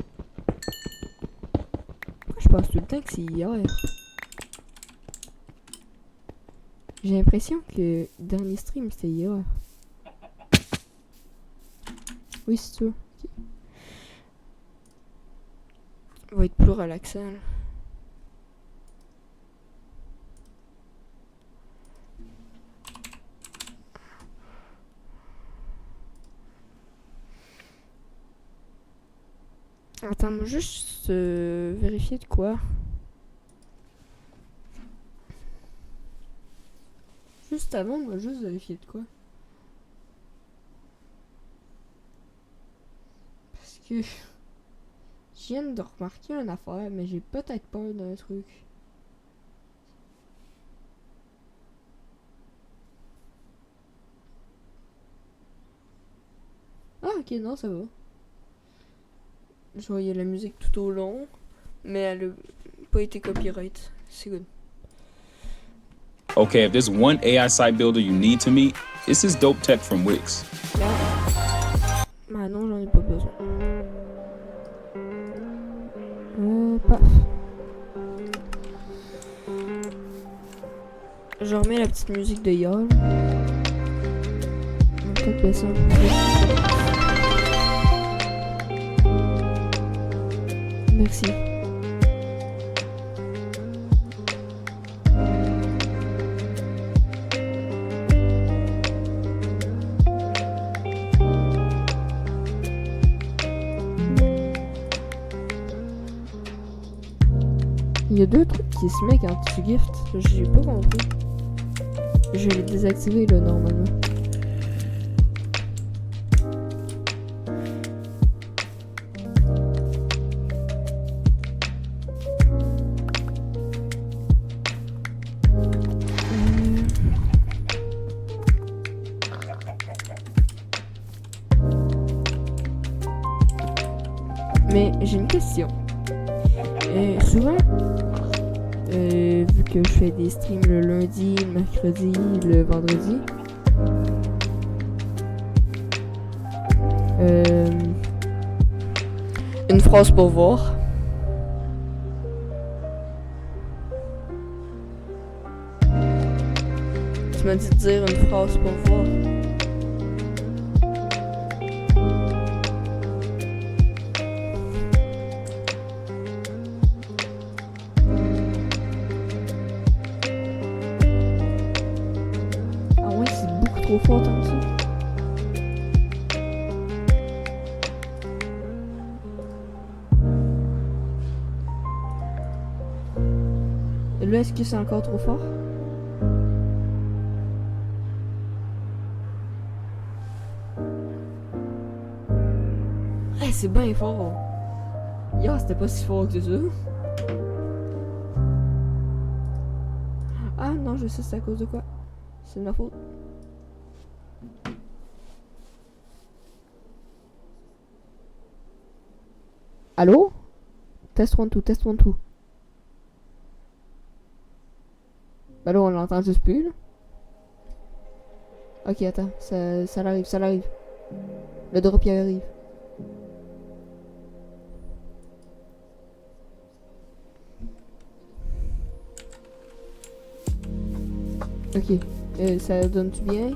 Pourquoi je pense tout le temps que c'est hier? J'ai l'impression que le dernier stream c'était hier. Oui, c'est ça. Okay. Va être plus relaxant. Là. Attends, moi juste vérifier de quoi. Juste avant, moi juste vérifier de quoi. Parce que Je viens de remarquer une affaire, mais j'ai peut-être peur d'un truc. Ah, ok, non, ça va. Je voyais la musique tout au long, mais elle a pas été copyright. C'est good. Okay, if there's one AI site builder you need to meet, it's this dope tech from Wix. Bah non, j'en ai pas besoin. Paf. Je remets la petite musique de Yol. On va peut-être baisser un peu plus. Merci. Il y a deux trucs qui se mettent quand tu giftes. J'ai pas compris. Je vais les désactiver là normalement. Mais j'ai une question. Souvent, vu que je fais des streams le lundi, le mercredi, le vendredi, une phrase pour voir. Tu m'as dit de dire une phrase pour voir. Trop fort tant que ça. Et là, est-ce que c'est encore trop fort? Hey, c'est bien fort. Yo, c'était pas si fort que ça. Ah non, je sais c'est à cause de quoi. C'est de ma faute. Allô? Test 1, 2, test 1, 2. Bah là, on l'entend juste plus, là. Ok, attends, ça l'arrive, ça l'arrive. Le drop, il arrive. Ok, ça donne-tu bien?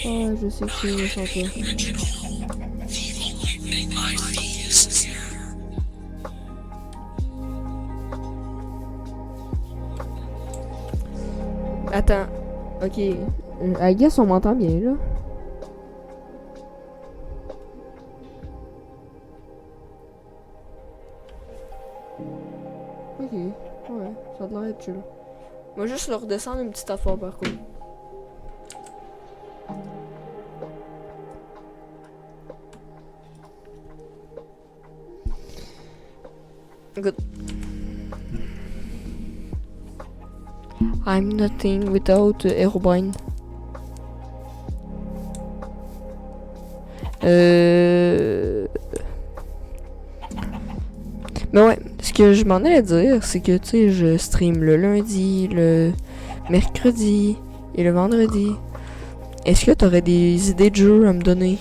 Oh, je sais que c'est méchant, toi. Attends. Ok. I guess on m'entend bien, là. Ok. Ouais, ça a l'air d'être chill. Moi, juste leur redescendre une petite affaire, par contre. Good. I'm nothing without Herobrine. Mais ouais, ce que je m'en allais dire, c'est que tu sais, je stream le lundi, le mercredi et le vendredi. Est-ce que t'aurais des idées de jeux à me donner?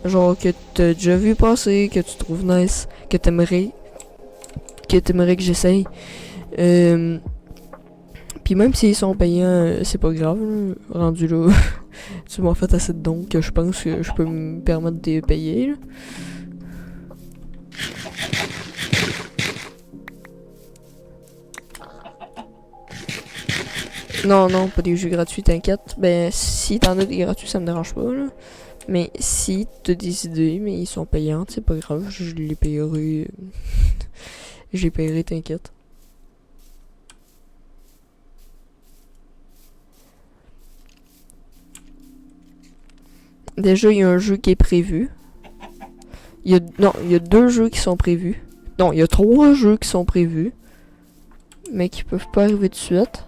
Genre que t'as déjà vu passer, que tu trouves nice, que t'aimerais que j'essaye. Puis même s'ils sont payants, c'est pas grave, là. Rendu là, tu m'as fait assez de dons que je pense que je peux me permettre de les payer, là. Non, non, pas des jeux gratuits, t'inquiète. Ben, si t'en as des gratuits, ça me dérange pas, là. Mais si t'as des idées, mais ils sont payants, c'est pas grave, je les payerai. Je les payerai, t'inquiète. Déjà, il y a un jeu qui est prévu. Non, il y a 2 jeux qui sont prévus. Non, il y a 3 jeux qui sont prévus. Mais qui peuvent pas arriver de suite.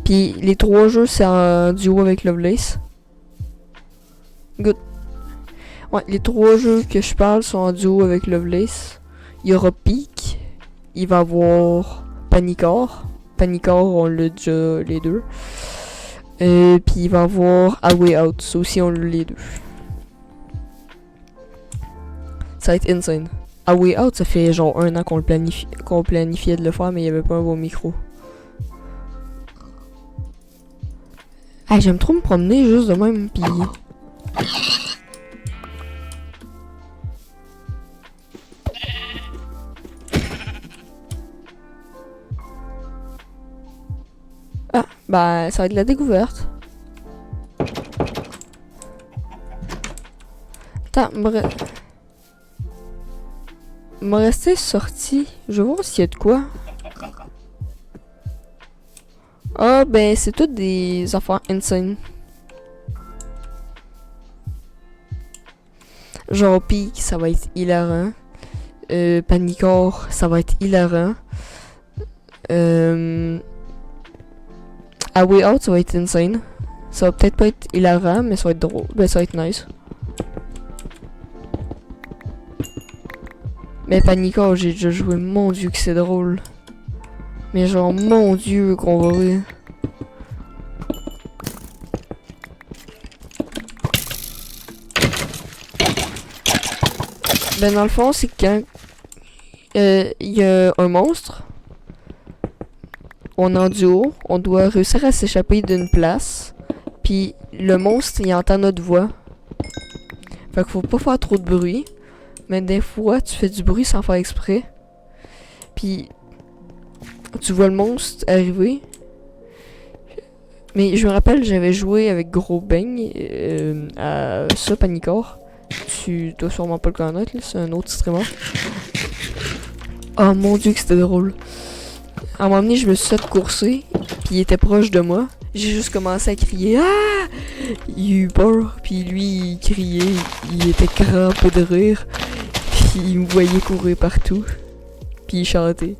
Puis les 3 jeux, c'est en duo avec Lovelace. Good. Ouais, les 3 jeux que je parle sont en duo avec Lovelace. Il y aura Peak. Il va y avoir Panicore. Panicore, on l'a déjà les 2. Puis il va y avoir A Way Out. Ça aussi, on l'a les 2. Ça va être insane. A Way Out, ça fait genre 1 an qu'on planifiait de le faire, mais il n'y avait pas un bon micro. Ah, j'aime trop me promener juste de même, pis... Ah, bah, ça va être la découverte. Attends, me rester sorti. Je vais voir s'il y a de quoi. Ah, ben, c'est toutes des affaires insane. Genre Peak, ça va être hilarant. Panicore, ça va être hilarant. A Way Out, ça va être insane. Ça va peut-être pas être hilarant, mais ça va être drôle. Ben, ça va être nice. Mais Panicore, j'ai déjà joué. Mon dieu que c'est drôle. Mais genre, mon dieu qu'on va rire. Ben dans le fond, c'est quand il y a un monstre. On est en duo. On doit réussir à s'échapper d'une place. Puis le monstre, il entend notre voix. Fait qu'il faut pas faire trop de bruit. Mais des fois, tu fais du bruit sans faire exprès. Puis tu vois le monstre arriver. Mais je me rappelle, j'avais joué avec Gros Bang à ça, Panicore. Tu dois sûrement pas le connaître, c'est un autre streamer. Oh mon dieu que c'était drôle. À un moment donné, je me suis fait courser, puis il était proche de moi. J'ai juste commencé à crier. Ah! Il a eu peur, puis lui, il criait. Il était crampé de rire. Puis il me voyait courir partout. Puis il chantait.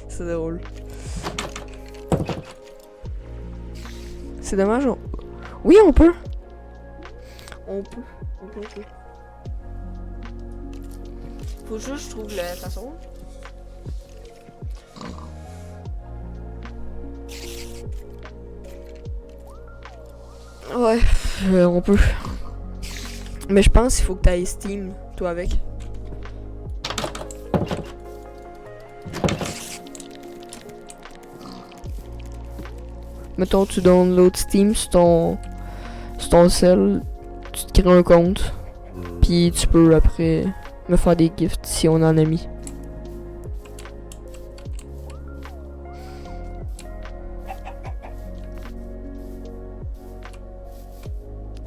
C'est drôle. C'est dommage. Oui, on peut. On peut. Faut juste que je trouve la façon. Ouais, on peut. Mais je pense qu'il faut que t'ailles Steam, toi avec. Mettons, tu downloads Steam sur ton cell, tu te crées un compte, puis tu peux après me faire des gifts si on en a mis.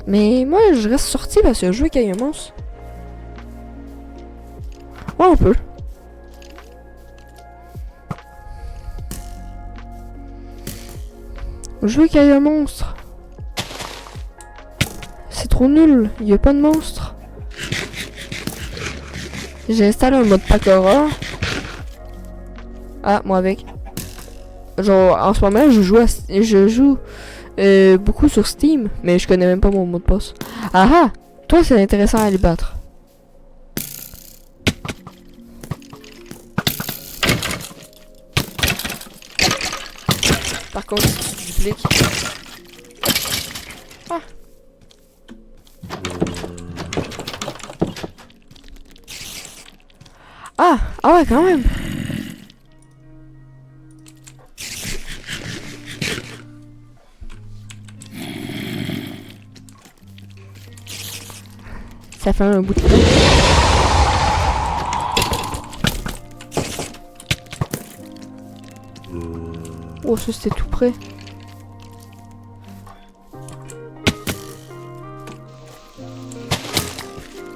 Mais moi, je reste sorti parce que je veux qu'il y ait un monstre. Ouais, on peut. Je veux qu'il y ait un monstre. C'est trop nul, il n'y a pas de monstre. J'ai installé un mode pack horror. Ah, moi avec. Genre, en ce moment, je joue beaucoup sur Steam, mais je connais même pas mon mot de passe. Ah ah! Toi, c'est intéressant à les battre. Par contre, si tu dupliques... Ah! Ah! Ah ouais, quand même! Ça fait un bout de temps. Oh, ça c'était tout près.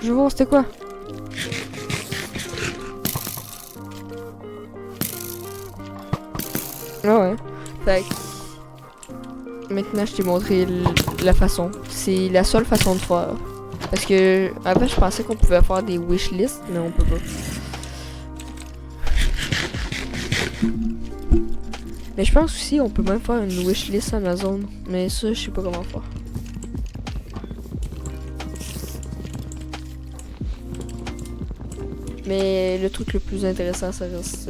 Je vois, c'était quoi? Ah ouais. Fait que maintenant, je t'ai montré la façon. C'est la seule façon de faire. Parce que avant, je pensais qu'on pouvait faire des wishlists, mais on peut pas. Mais je pense aussi on peut même faire une wishlist Amazon. Mais ça, je sais pas comment faire. Mais le truc le plus intéressant, ça reste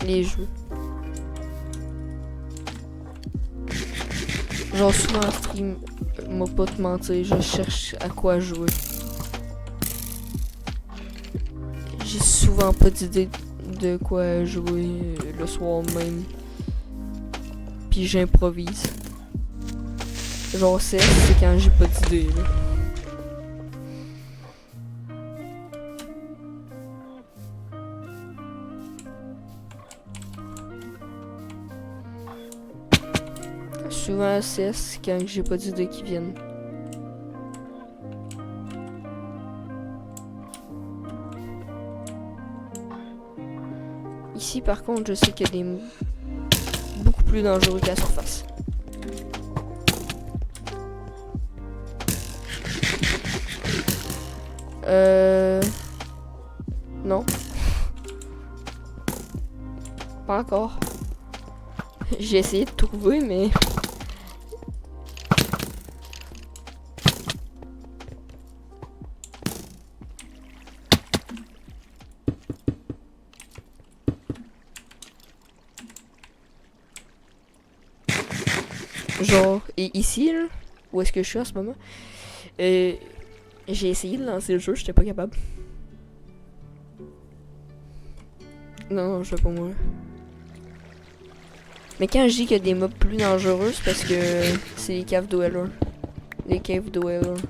les jeux. Genre souvent en stream, moi pas te mentir, je cherche à quoi jouer. J'ai souvent pas d'idée de quoi jouer le soir même. Puis j'improvise. Genre c'est quand j'ai pas d'idée là. Souvent CS quand j'ai pas d'idées qui viennent. Ici par contre je sais qu'il y a des beaucoup plus dangereux que la surface. Non. Pas encore. J'ai essayé de trouver mais... Genre, et ici, là, où est-ce que je suis en ce moment, j'ai essayé de lancer le jeu, j'étais pas capable. Non, je veux pas moi. Mais quand je dis qu'il y a des mobs plus dangereux, c'est parce que c'est les caves dwellers. Les cave dwellers.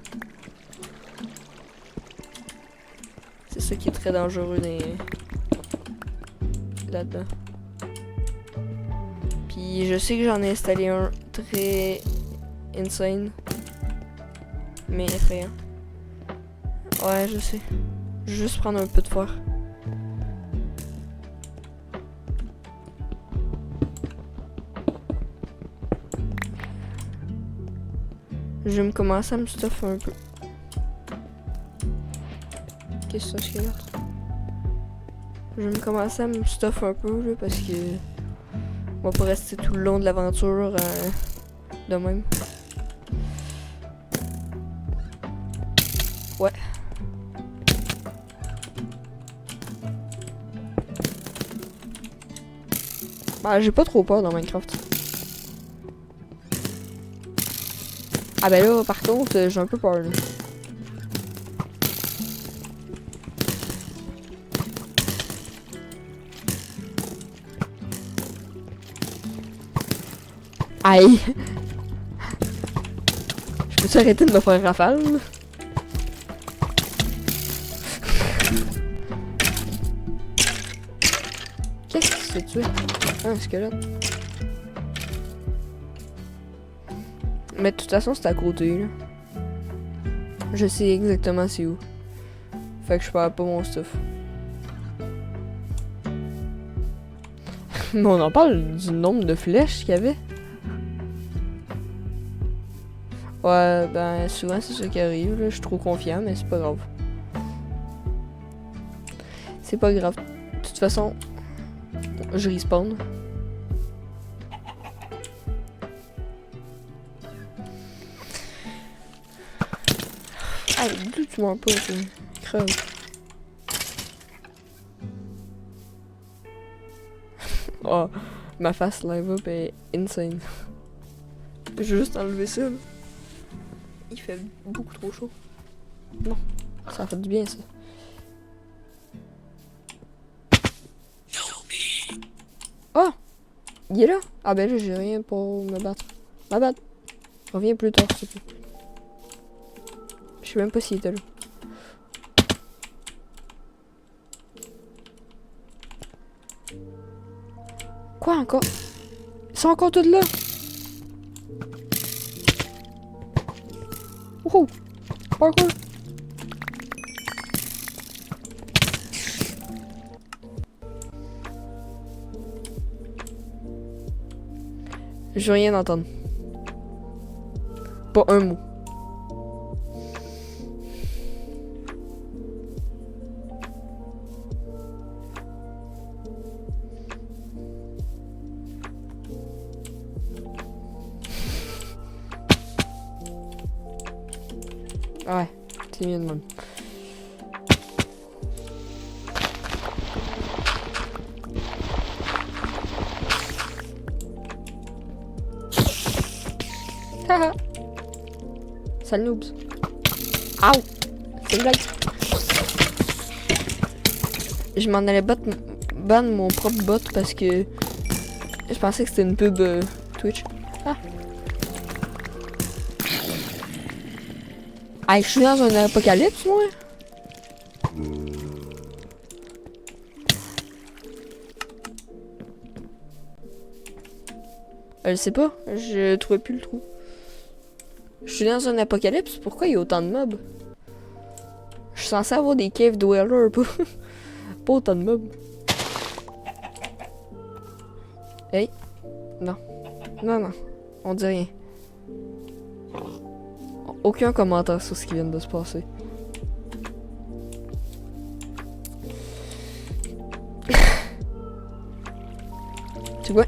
C'est ça qui est très dangereux là-dedans. Puis je sais que j'en ai installé un très insane. Mais effrayant. Ouais, je sais. Je vais juste prendre un peu de foire. Je vais me commencer à me stuffer un peu. Qu'est-ce que c'est qu'il y a d'autre? Je vais me commencer à me stuffer un peu là, parce que on va pas rester tout le long de l'aventure de même. Ouais. Bah, j'ai pas trop peur dans Minecraft. Ah ben là, par contre, j'ai un peu peur là. Aïe! Je peux-tu arrêter de me faire rafale? Qu'est-ce que tu fais tuer? Ah, un squelette. Mais de toute façon, c'est à côté, là. Je sais exactement c'est où. Fait que je perds pas mon stuff. Mais on en parle du nombre de flèches qu'il y avait. Ouais, ben souvent c'est ça qui arrive, là. Je suis trop confiant, mais c'est pas grave. C'est pas grave. De toute façon, je respawn. Ah, d'où tu m'en pas, tu crève. Oh, ma face live up est insane. Je vais juste enlever ça, là. Il fait beaucoup trop chaud. Non, ça fait du bien, ça. Oh! Il est là? Ah ben là, j'ai rien pour me battre. Ma battre. Reviens plus tard, s'il te plaît. Je sais même pas s'il était là. Quoi encore? Ils sont encore tous là? Wouhou! Parkour! Je veux rien entendre. Pas un mot. Ouais, c'est mieux de même. Haha. Sale noobs. Aouh. C'est une blague. Je m'en allais ban mon propre bot parce que je pensais que c'était une pub Twitch. Ah. Hey, je suis dans un apocalypse, moi. Je sais pas, je trouvais plus le trou. Je suis dans un apocalypse, pourquoi il y a autant de mobs? Je suis censé avoir des cave dwellers, pas autant de mobs. Hey, non. Non, non, on dit rien. Aucun commentaire sur ce qui vient de se passer. Tu vois?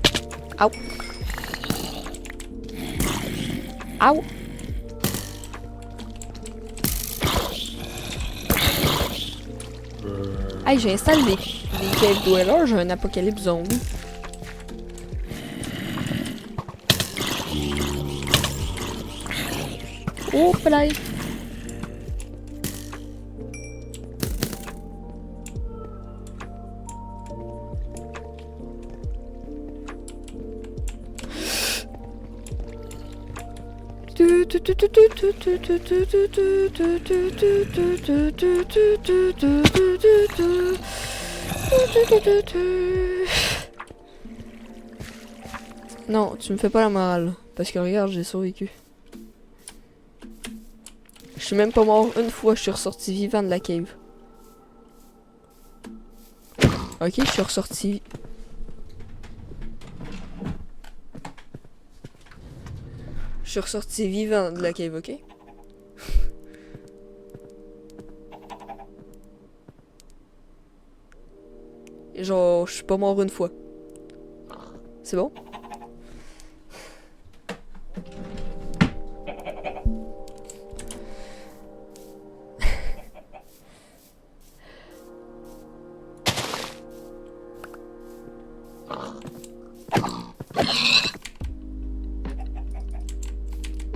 Aouh! Aouh! Hey, j'ai installé des cave dwellers, j'ai un apocalypse zombie. Oh, play! Non, tu me fais pas la morale. Parce que regarde, j'ai survécu. Je suis même pas mort une fois, je suis ressorti vivant de la cave. Ok, je suis ressorti. Je suis ressorti vivant de la cave, ok? Et genre, je suis pas mort une fois. C'est bon?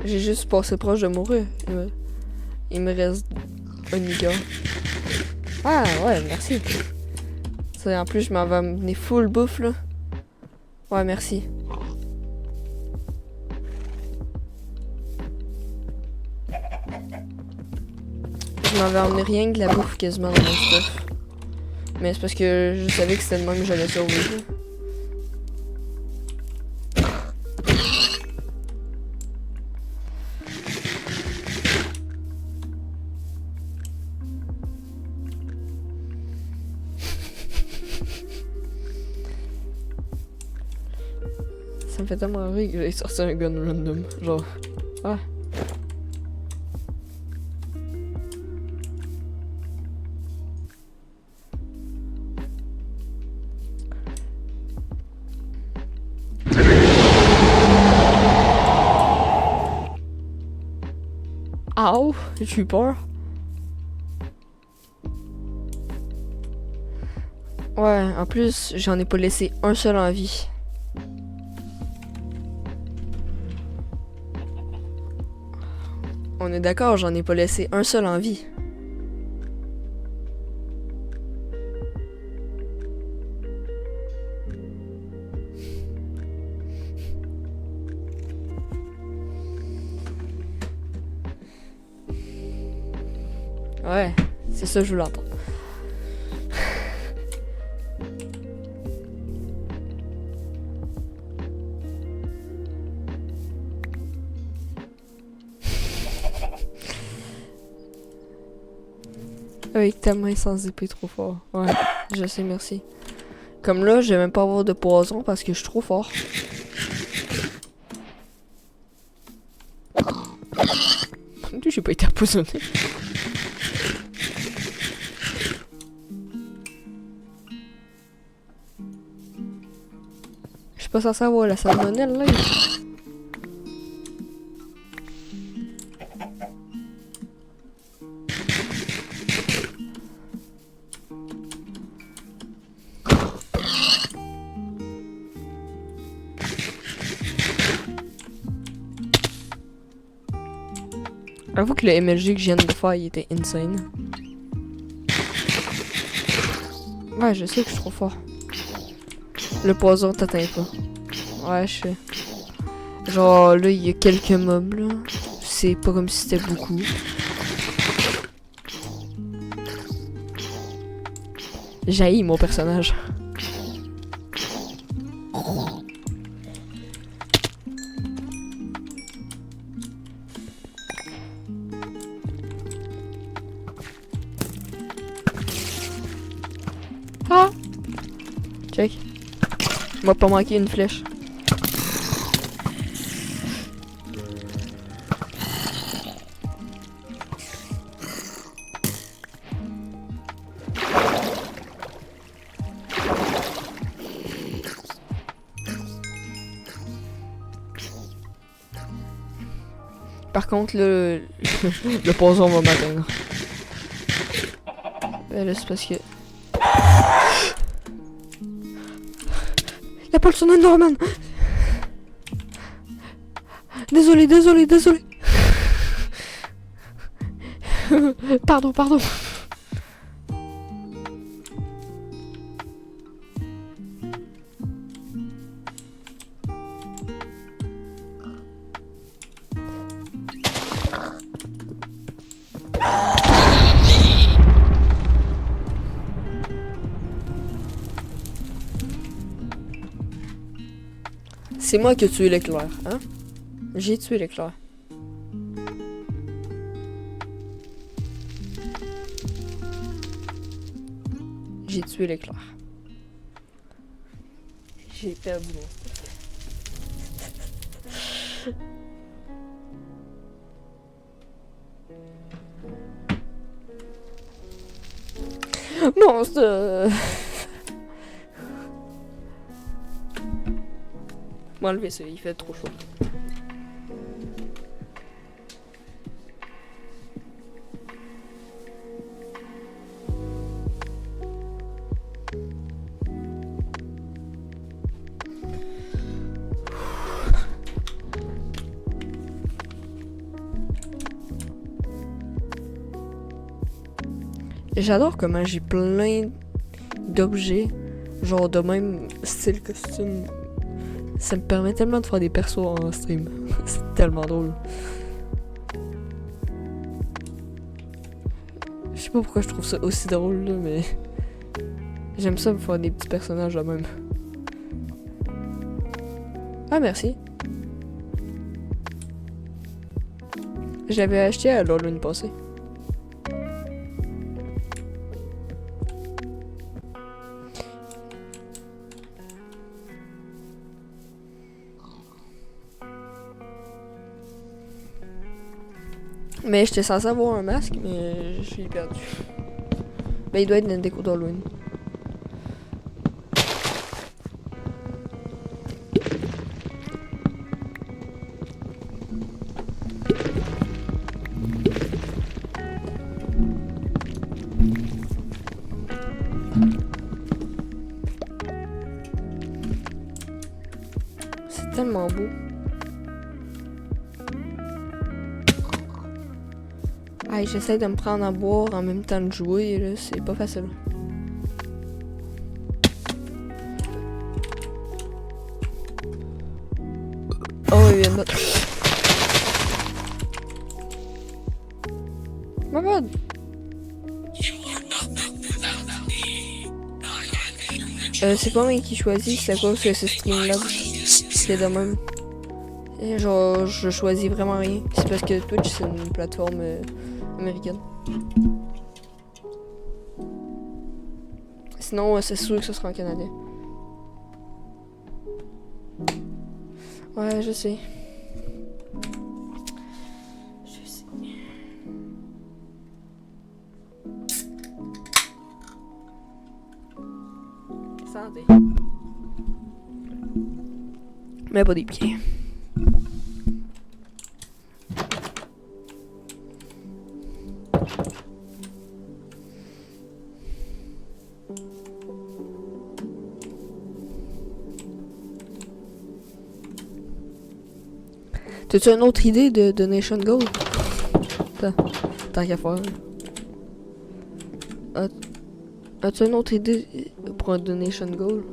J'ai juste passé proche de mourir. Il me reste un milliard. Ah ouais, merci. Ça, en plus, je m'en vais amener full bouffe là. Ouais, merci. Je m'avais emmené rien que de la bouffe quasiment dans mon stuff. Mais c'est parce que je savais que c'était de même que j'allais survivre. Ça me fait tellement rire que j'ai sorti un gun random. Genre, ah. Ow, j'ai eu peur. Ouais, en plus, j'en ai pas laissé un seul en vie. On est d'accord, j'en ai pas laissé un seul en vie. Ouais, c'est ça que je voulais entendre. Avec ta main sans épée trop fort. Ouais, je sais, merci. Comme là, je vais même pas avoir de poison parce que je suis trop fort. j'ai pas été empoisonné. Je suis pas censé avoir la salmonelle là. J'avoue que le MLG que je viens de faire, il était insane. Ouais, je sais que je suis trop fort. Le poison t'atteint pas. Ouais, je sais. Genre, là, il y a quelques mobs, là. C'est pas comme si c'était beaucoup. J'haïs mon personnage. Ah! Check. M'a pas manqué une flèche. Par contre, le poison va m'atteindre. Là, c'est parce que... La Paulson Norman. Désolé. Pardon. C'est moi qui ai tué l'éclair, hein? J'ai tué l'éclair. J'ai tué l'éclair. J'ai perdu mon stuff. Monstre! M'enlever ça, il fait trop chaud. J'adore comment j'ai plein d'objets, genre de même style costume. Ça me permet tellement de faire des persos en stream. C'est tellement drôle. Je sais pas pourquoi je trouve ça aussi drôle là, mais j'aime ça me faire des petits personnages de même. Ah merci. Je l'avais acheté à l'Halloween passé. Mais j'étais censé avoir un masque, mais je l'ai perdu. Ben, il doit être dans une déco d'Halloween. C'est tellement beau. Hey, j'essaie de me prendre à boire en même temps de jouer, là, c'est pas facile. Oh, il vient de battre. My bad. C'est pas moi qui choisis, c'est à cause que c'est Streamlabs. C'est de même. Et genre, je choisis vraiment rien. C'est parce que Twitch, c'est une plateforme américaine. Sinon, c'est sûr que ce sera en canadien. Ouais, je sais. Mais pas des pieds. T'as-tu une autre idée de Donation Goal? Tant qu'à faire. As-tu une autre idée pour un Donation Goal?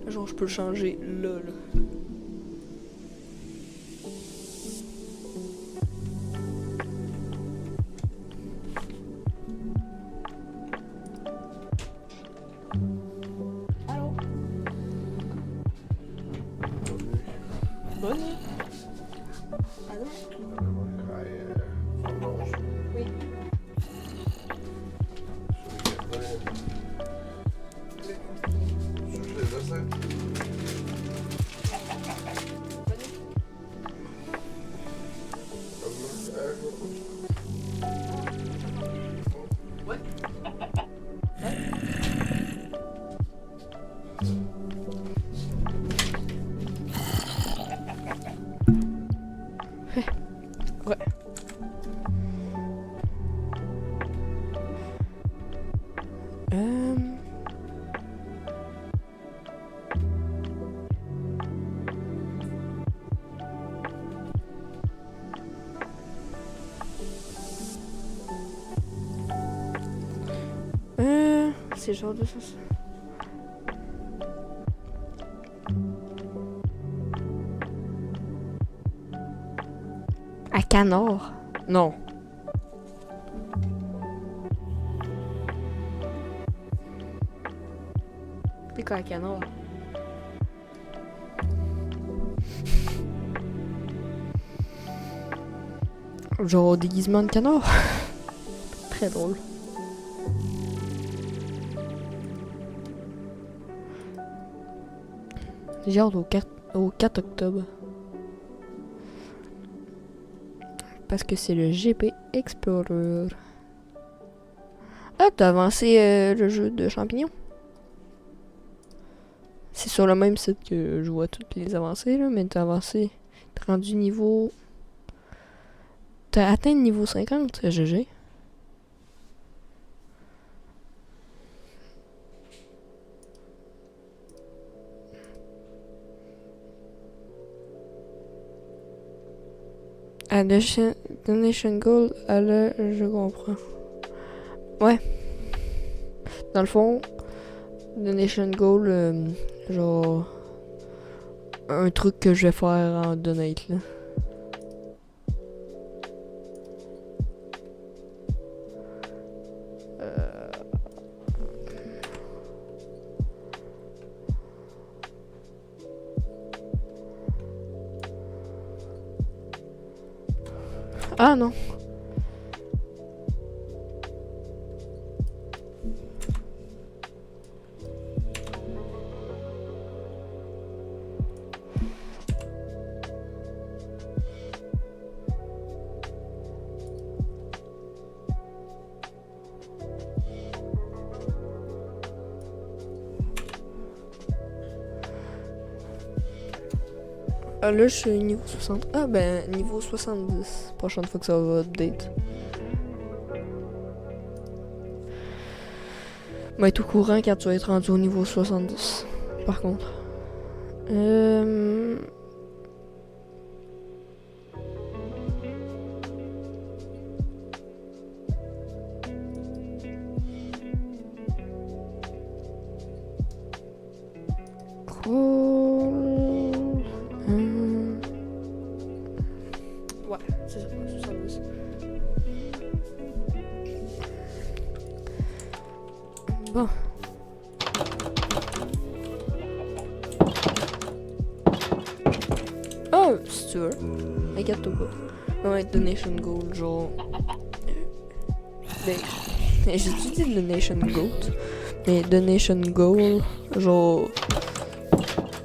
Genre, je peux le changer là. Allô? Bonne nuit. Allô? Oui. Ouais. C'est genre de ça. À Canard? Non. C'est quoi à Canard? Genre au déguisement de canard? Très drôle. J'ai hâte au 4 octobre. Parce que c'est le GP Explorer. Ah, t'as avancé le jeu de champignons? C'est sur le même site que je vois toutes les avancées, là, mais t'as avancé. T'as rendu niveau... T'as atteint le niveau 50, GG. À Donation Goal, alors je comprends. Ouais. Dans le fond, Donation Goal, genre un truc que je vais faire en donate là. Ah non. Ah là je suis niveau 60. Ah ben niveau 70. Prochaine fois que ça va update. Mais être au courant quand tu vas être rendu au niveau 70. Par contre. Cool. Ouais, c'est ça, 70. Bon. Oh, si tu veux. Inquiète-toi pas. Ouais, Donation Gold, genre. J'ai-tu dit Donation Gold? Mais Donation Goal, genre.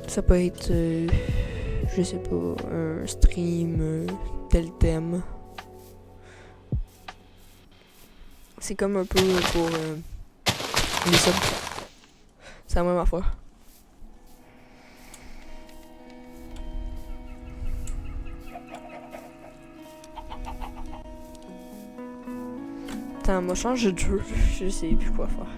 Ça peut être. Je sais pas, un stream, tel thème. C'est comme un peu pour. Les subs. C'est la même affaire. Attends, moi changer de jeu. Je sais plus quoi faire.